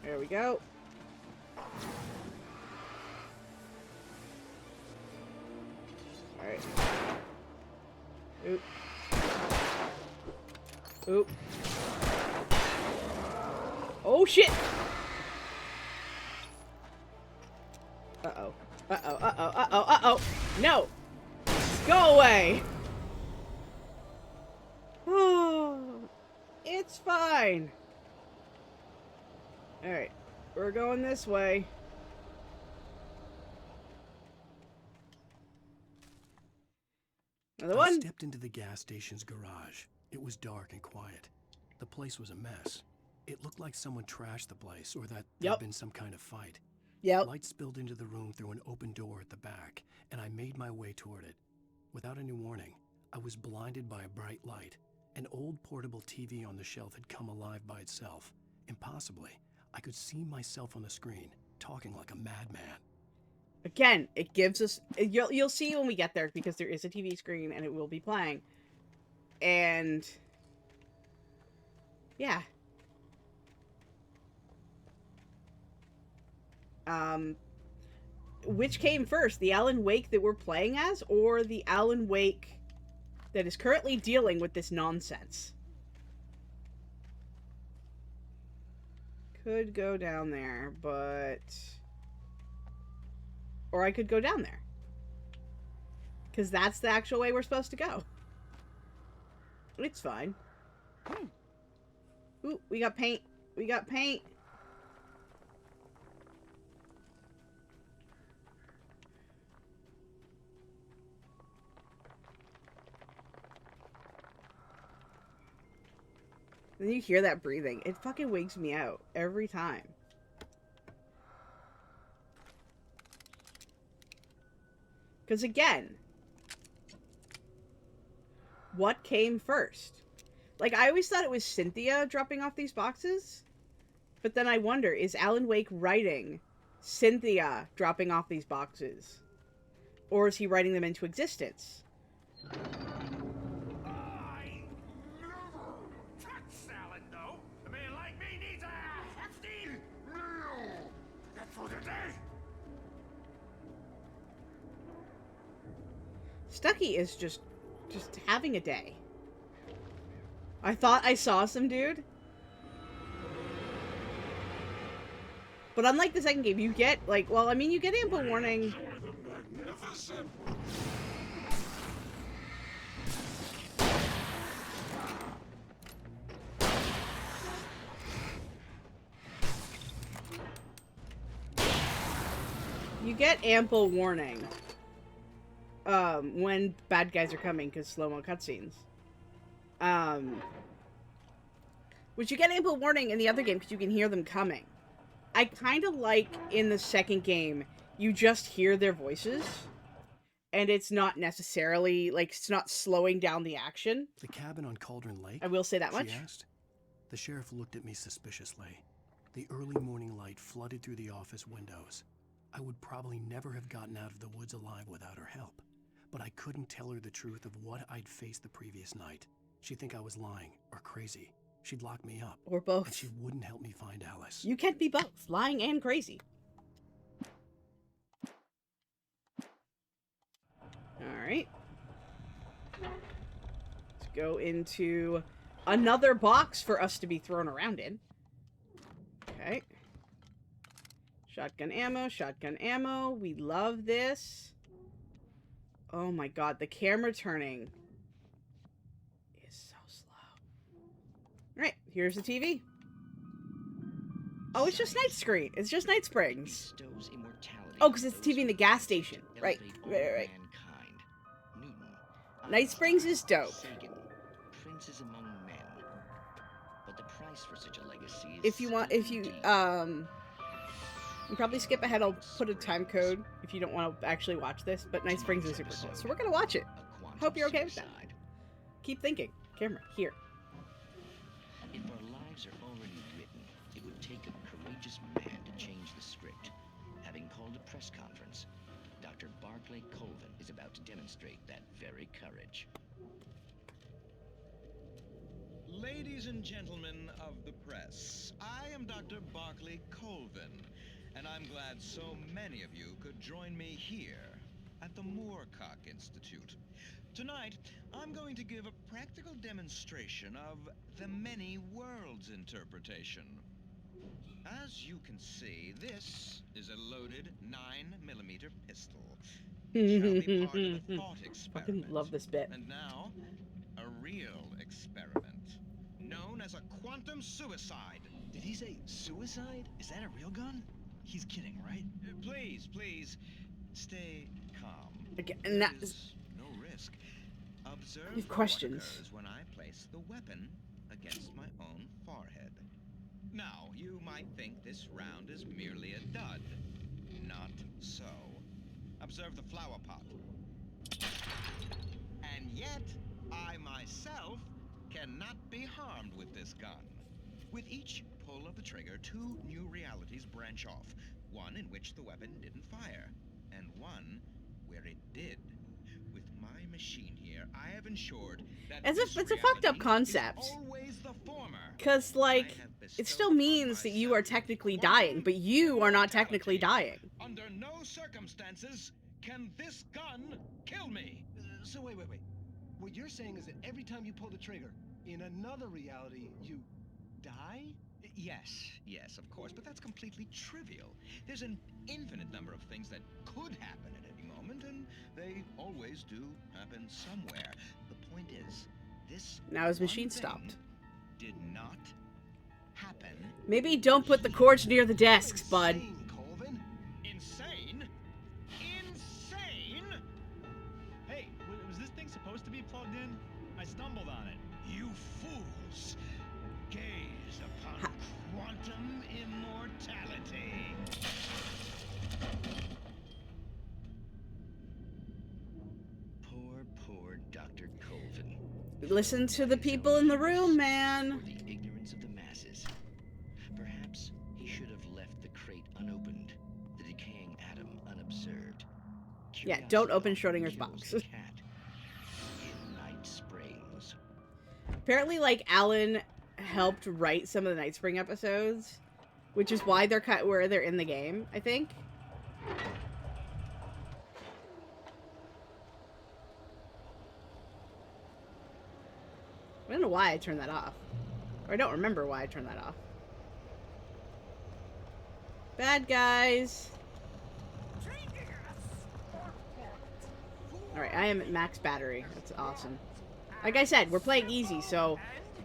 [SPEAKER 1] There we go. Alright. Oop. Oop. Oh shit! Uh-oh. Uh-oh, uh-oh, uh-oh, uh-oh! No! Go away! Oh, it's fine. Alright, we're going this way. Another one.
[SPEAKER 2] I stepped into the gas station's garage. It was dark and quiet. The place was a mess. It looked like someone trashed the place, or that there'd been some kind of fight. Light spilled into the room through an open door at the back, and I made my way toward it. Without any warning, I was blinded by a bright light. An old portable TV on the shelf had come alive by itself. Impossibly, I could see myself on the screen, talking like a madman.
[SPEAKER 1] Again, it gives us... You'll see when we get there, because there is a TV screen, and it will be playing. And... yeah. Which came first? The Alan Wake that we're playing as, or the Alan Wake that is currently dealing with this nonsense? Could go down there, but... or I could go down there. Because that's the actual way we're supposed to go. It's fine. Ooh, we got paint. We got paint. Then you hear that breathing. It fucking wakes me out every time. Because again, what came first? Like, I always thought it was Cynthia dropping off these boxes. But then I wonder, is Alan Wake writing Cynthia dropping off these boxes? Or is he writing them into existence? Stucky is just having a day. I thought I saw some dude. But unlike the second game, you get, like, well, I mean, you get ample warning. You get ample warning. When bad guys are coming, because slow-mo cutscenes. Which you get ample warning in the other game, because you can hear them coming. I kind of like, in the second game, you just hear their voices. And it's not necessarily, like, it's not slowing down the action.
[SPEAKER 2] The cabin on Cauldron Lake?
[SPEAKER 1] I will say that much.
[SPEAKER 2] She asked. The sheriff looked at me suspiciously. The early morning light flooded through the office windows. I would probably never have gotten out of the woods alive without her help. But I couldn't tell her the truth of what I'd faced the previous night. She'd think I was lying or crazy. She'd lock me up.
[SPEAKER 1] Or both.
[SPEAKER 2] And she wouldn't help me find Alice.
[SPEAKER 1] You can't be both, lying and crazy. Alright. Let's go into another box for us to be thrown around in. Okay. Shotgun ammo, shotgun ammo. We love this. Oh my god, the camera turning is so slow. Alright, here's the TV. Oh, it's just Night Screen. It's just Night Springs. Oh, because it's the TV in the gas station. Right. Night Springs is dope.
[SPEAKER 20] Princes among men. But the price for such a legacy is
[SPEAKER 1] If you want, you probably skip ahead. I'll put a time code if you don't want to actually watch this. But Night Springs is super cool, so we're gonna watch it. Hope you're okay with that. Keep thinking. Camera here.
[SPEAKER 20] If our lives are already written, it would take a courageous man to change the script. Having called a press conference, Dr. Barclay Colvin is about to demonstrate that very courage.
[SPEAKER 21] Ladies and gentlemen of the press, I am Dr. Barclay Colvin, and I'm glad so many of you could join me here at the Moorcock Institute. Tonight, I'm going to give a practical demonstration of the many worlds interpretation. As you can see, this is a loaded 9mm pistol. It shall be part of a thought experiment.
[SPEAKER 1] Fucking love this bit.
[SPEAKER 21] And now, a real experiment, known as a quantum suicide.
[SPEAKER 22] Did he say suicide? Is that a real gun? He's kidding, right?
[SPEAKER 21] Please, stay calm.
[SPEAKER 1] Again, and that
[SPEAKER 21] is no risk. Observe
[SPEAKER 1] I have questions.
[SPEAKER 21] what occurs when I place the weapon against my own forehead. Now, you might think this round is merely a dud. Not so. Observe the flower pot. And yet, I myself cannot be harmed with this gun. With each pull of the trigger, 2 new realities branch off. One in which the weapon didn't fire, and one where it did. With my machine here, I have ensured that
[SPEAKER 1] it's a fucked up concept. Because, like, it still means that you are technically dying, but you are not technically dying.
[SPEAKER 21] Under no circumstances can this gun kill me.
[SPEAKER 22] So wait. What you're saying is that every time you pull the trigger, in another reality, you die?
[SPEAKER 21] Yes, of course, but that's completely trivial. There's an infinite number of things that could happen at any moment, and they always do happen somewhere. The point is, this
[SPEAKER 1] Now his machine stopped.
[SPEAKER 21] Did not happen.
[SPEAKER 1] Maybe don't put the cords near the desks, bud.
[SPEAKER 21] Insane?
[SPEAKER 22] Hey, was this thing supposed to be plugged in? I stumbled on it.
[SPEAKER 21] You fools! Gaze upon quantum immortality. Poor Dr. Colvin.
[SPEAKER 1] Listen to the people in the room, man.
[SPEAKER 20] For the ignorance of the masses. Perhaps he should have left the crate unopened, the decaying atom unobserved.
[SPEAKER 1] Yeah, don't open Schrodinger's box.
[SPEAKER 20] In Night Springs.
[SPEAKER 1] Apparently, like, Alan helped write some of the Night Spring episodes, which is why they're where they're in the game, I think. I don't know why I turned that off. Or I don't remember why I turned that off. Bad guys. Alright, I am at max battery. That's awesome. Like I said, we're playing easy, so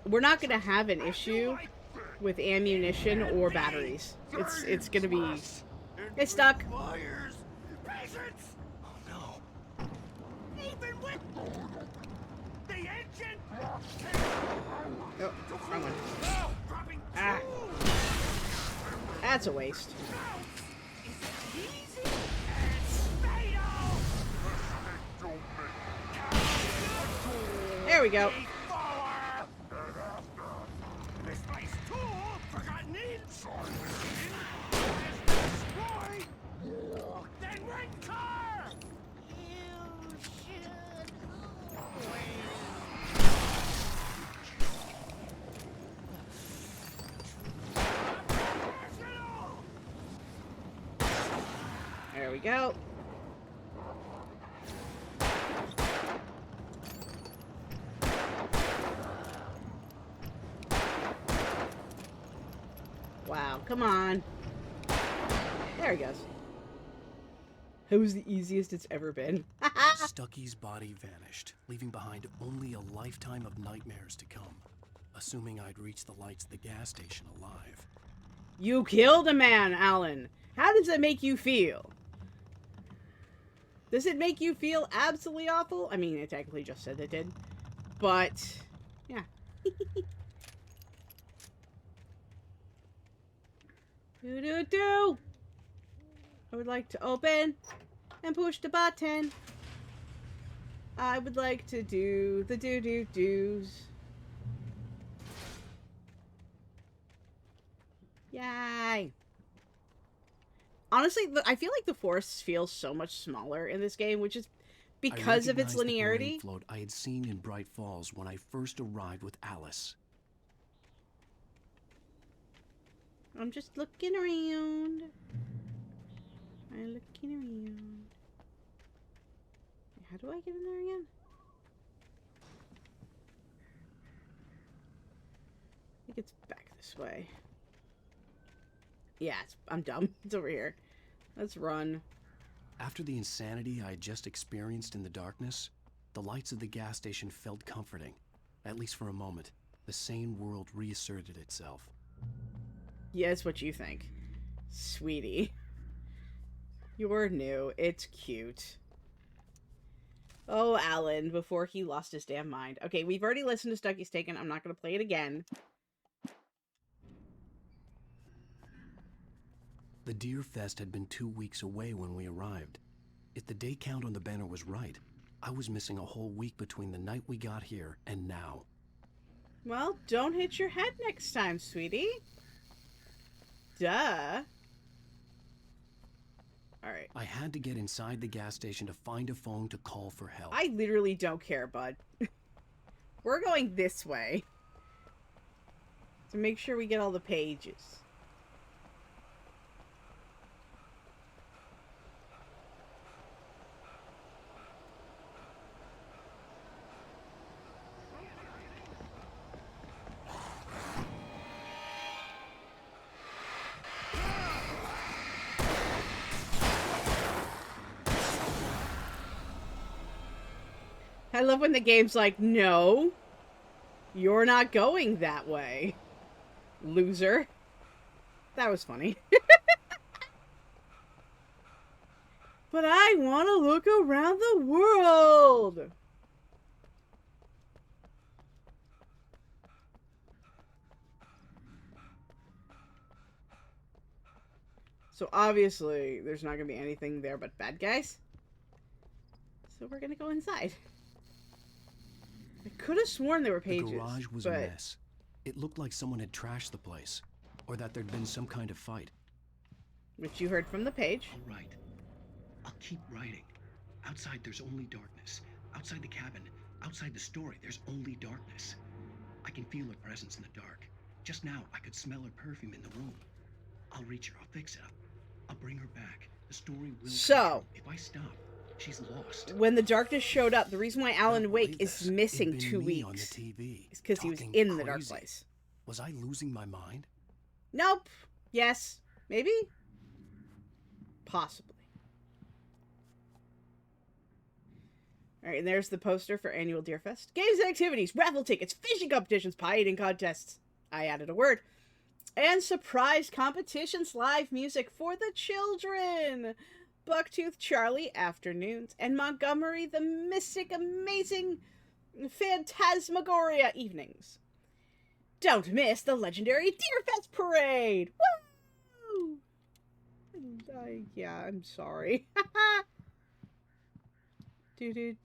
[SPEAKER 1] we're not going to have an issue with ammunition or batteries. It's going to be... It's stuck.
[SPEAKER 11] Patience!
[SPEAKER 22] Oh no.
[SPEAKER 11] Even with the engine!
[SPEAKER 1] Oh, wrong one. Ah. That's a waste. There we go.
[SPEAKER 11] Misplaced tool, forgotten in. Then rent car. You should
[SPEAKER 1] There we go. Wow, come on. There he goes. It was the easiest it's ever been.
[SPEAKER 2] Stucky's body vanished, leaving behind only a lifetime of nightmares to come. Assuming I'd reach the lights of the gas station alive.
[SPEAKER 1] You killed a man, Alan. How does that make you feel? Does it make you feel absolutely awful? I mean, it technically just said it did. But, yeah. Do-do-do! I would like to open and push the button. I would like to do the do-do-do's. Yay! Honestly, I feel like the forest feels so much smaller in this game, which is because of its linearity.
[SPEAKER 2] The float I had seen in Bright Falls when I first arrived with Alice.
[SPEAKER 1] I'm just looking around. I'm looking around. How do I get in there again? I think it's back this way. Yeah, I'm dumb. It's over here. Let's run.
[SPEAKER 2] After the insanity I had just experienced in the darkness, the lights of the gas station felt comforting. At least for a moment, the sane world reasserted itself.
[SPEAKER 1] Yeah, it's what you think. Sweetie. You're new. It's cute. Oh, Alan, before he lost his damn mind. Okay, we've already listened to Stucky's Taken. I'm not going to play it again.
[SPEAKER 2] The Deer Fest had been 2 weeks away when we arrived. If the day count on the banner was right, I was missing a whole week between the night we got here and now.
[SPEAKER 1] Well, don't hit your head next time, sweetie. Duh. Alright.
[SPEAKER 2] I had to get inside the gas station to find a phone to call for help.
[SPEAKER 1] I literally don't care, bud. We're going this way. To make sure we get all the pages. I love when the game's like, no, you're not going that way, loser. That was funny. But I want to look around the world. So obviously, there's not going to be anything there but bad guys. So we're going to go inside. I could have sworn there were pages.
[SPEAKER 2] The garage was a mess. It looked like someone had trashed the place, or that there'd been some kind of fight.
[SPEAKER 1] Which you heard from the page.
[SPEAKER 4] All right. I'll keep writing. Outside, there's only darkness. Outside the cabin, outside the story, there's only darkness. I can feel her presence in the dark. Just now, I could smell her perfume in the room. I'll reach her. I'll fix it up. I'll bring her back. The story will come true. If I stop, she's lost.
[SPEAKER 1] When the darkness showed up, the reason why Alan Wake is missing 2 weeks
[SPEAKER 2] on the TV,
[SPEAKER 1] is because he was in the dark place.
[SPEAKER 2] Was I losing my mind?
[SPEAKER 1] Nope. Yes. Maybe. Possibly. Alright, and there's the poster for Annual Deer Fest. Games and activities, raffle tickets, fishing competitions, pie eating contests. I added a word. And surprise competitions, live music for the children. Bucktooth Charlie afternoons, and Montgomery the Mystic Amazing Phantasmagoria evenings. Don't miss the legendary Deerfest Parade! Woo! Yeah, I'm sorry. Do.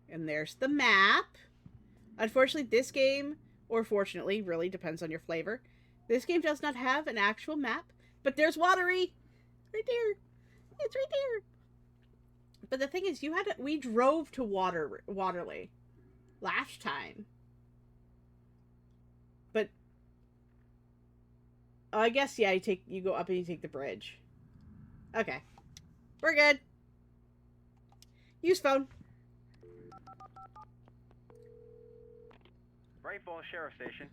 [SPEAKER 1] And there's the map. Unfortunately, this game, or fortunately, really depends on your flavor. This game does not have an actual map. But there's Watery! Right there! It's right there! But the thing is, we drove to Waterley last time. But I guess, yeah, you go up and you take the bridge. Okay. We're good. Use phone.
[SPEAKER 17] Bright Falls Sheriff Station.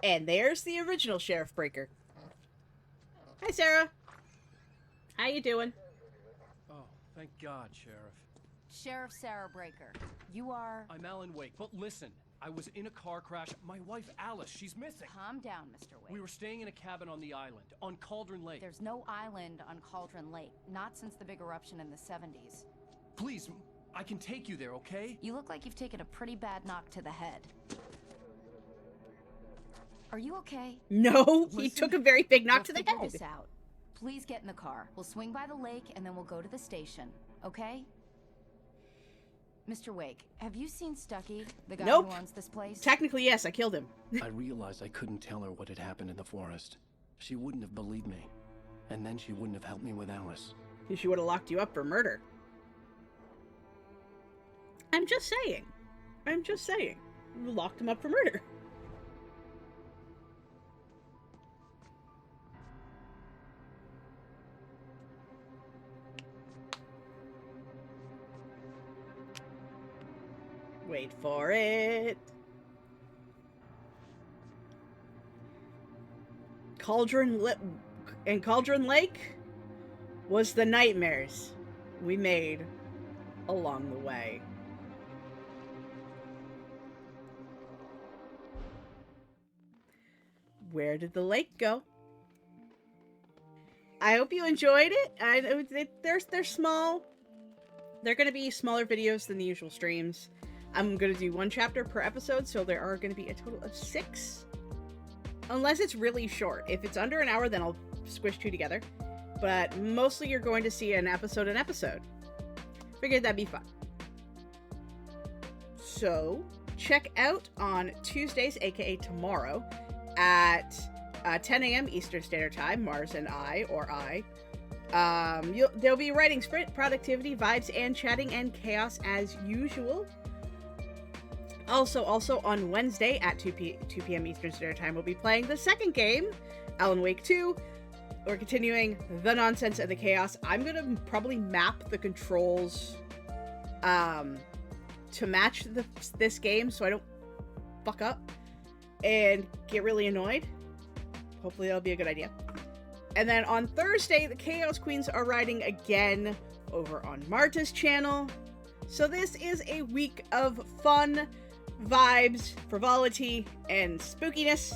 [SPEAKER 1] And there's the original Sheriff Breaker. Hi, Sarah. How you doing?
[SPEAKER 2] Oh, thank God, Sheriff.
[SPEAKER 9] Sheriff Sarah Breaker. You are...
[SPEAKER 2] I'm Alan Wake, but listen. I was in a car crash. My wife, Alice, she's missing.
[SPEAKER 9] Calm down, Mr. Wake.
[SPEAKER 2] We were staying in a cabin on the island, on Cauldron Lake.
[SPEAKER 9] There's no island on Cauldron Lake. Not since the big eruption in the 70s.
[SPEAKER 2] Please, I can take you there, okay?
[SPEAKER 9] You look like you've taken a pretty bad knock to the head. Are you okay?
[SPEAKER 1] No, he took a very big knock to the
[SPEAKER 9] Figure
[SPEAKER 1] head.
[SPEAKER 9] this out. Please get in the car. We'll swing by the lake and then we'll go to the station. Okay? Mr. Wake, have you seen Stucky, the guy
[SPEAKER 1] Nope.
[SPEAKER 9] who owns this place?
[SPEAKER 1] Technically, yes, I killed him.
[SPEAKER 2] I realized I couldn't tell her what had happened in the forest. She wouldn't have believed me. And then she wouldn't have helped me with Alice.
[SPEAKER 1] She would have locked you up for murder. I'm just saying. I'm just saying. You locked him up for murder. Wait for it. Cauldron Lake was the nightmares we made along the way. Where did the lake go? I hope you enjoyed it. They're small. They're going to be smaller videos than the usual streams. I'm going to do 1 chapter per episode, so there are going to be a total of 6. Unless it's really short. If it's under an hour, then I'll squish 2 together. But mostly you're going to see an episode. Figured that'd be fun. So, check out on Tuesdays, aka tomorrow, at 10 a.m. Eastern Standard Time, Mars and I, they'll be writing sprint, productivity, vibes, and chatting and chaos as usual. Also on Wednesday at 2 p.m. Eastern Standard Time, we'll be playing the second game, Alan Wake 2. We're continuing the nonsense and the chaos. I'm going to probably map the controls to match this game so I don't fuck up and get really annoyed. Hopefully that'll be a good idea. And then on Thursday, the Chaos Queens are riding again over on Marta's channel. So this is a week of fun, vibes, frivolity, and spookiness.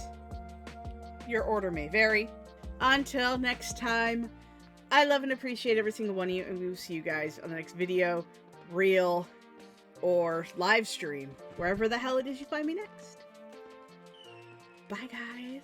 [SPEAKER 1] Your order may vary. Until next time, I love and appreciate every single one of you, and we will see you guys on the next video, reel, or live stream, wherever the hell it is you find me next. Bye, guys.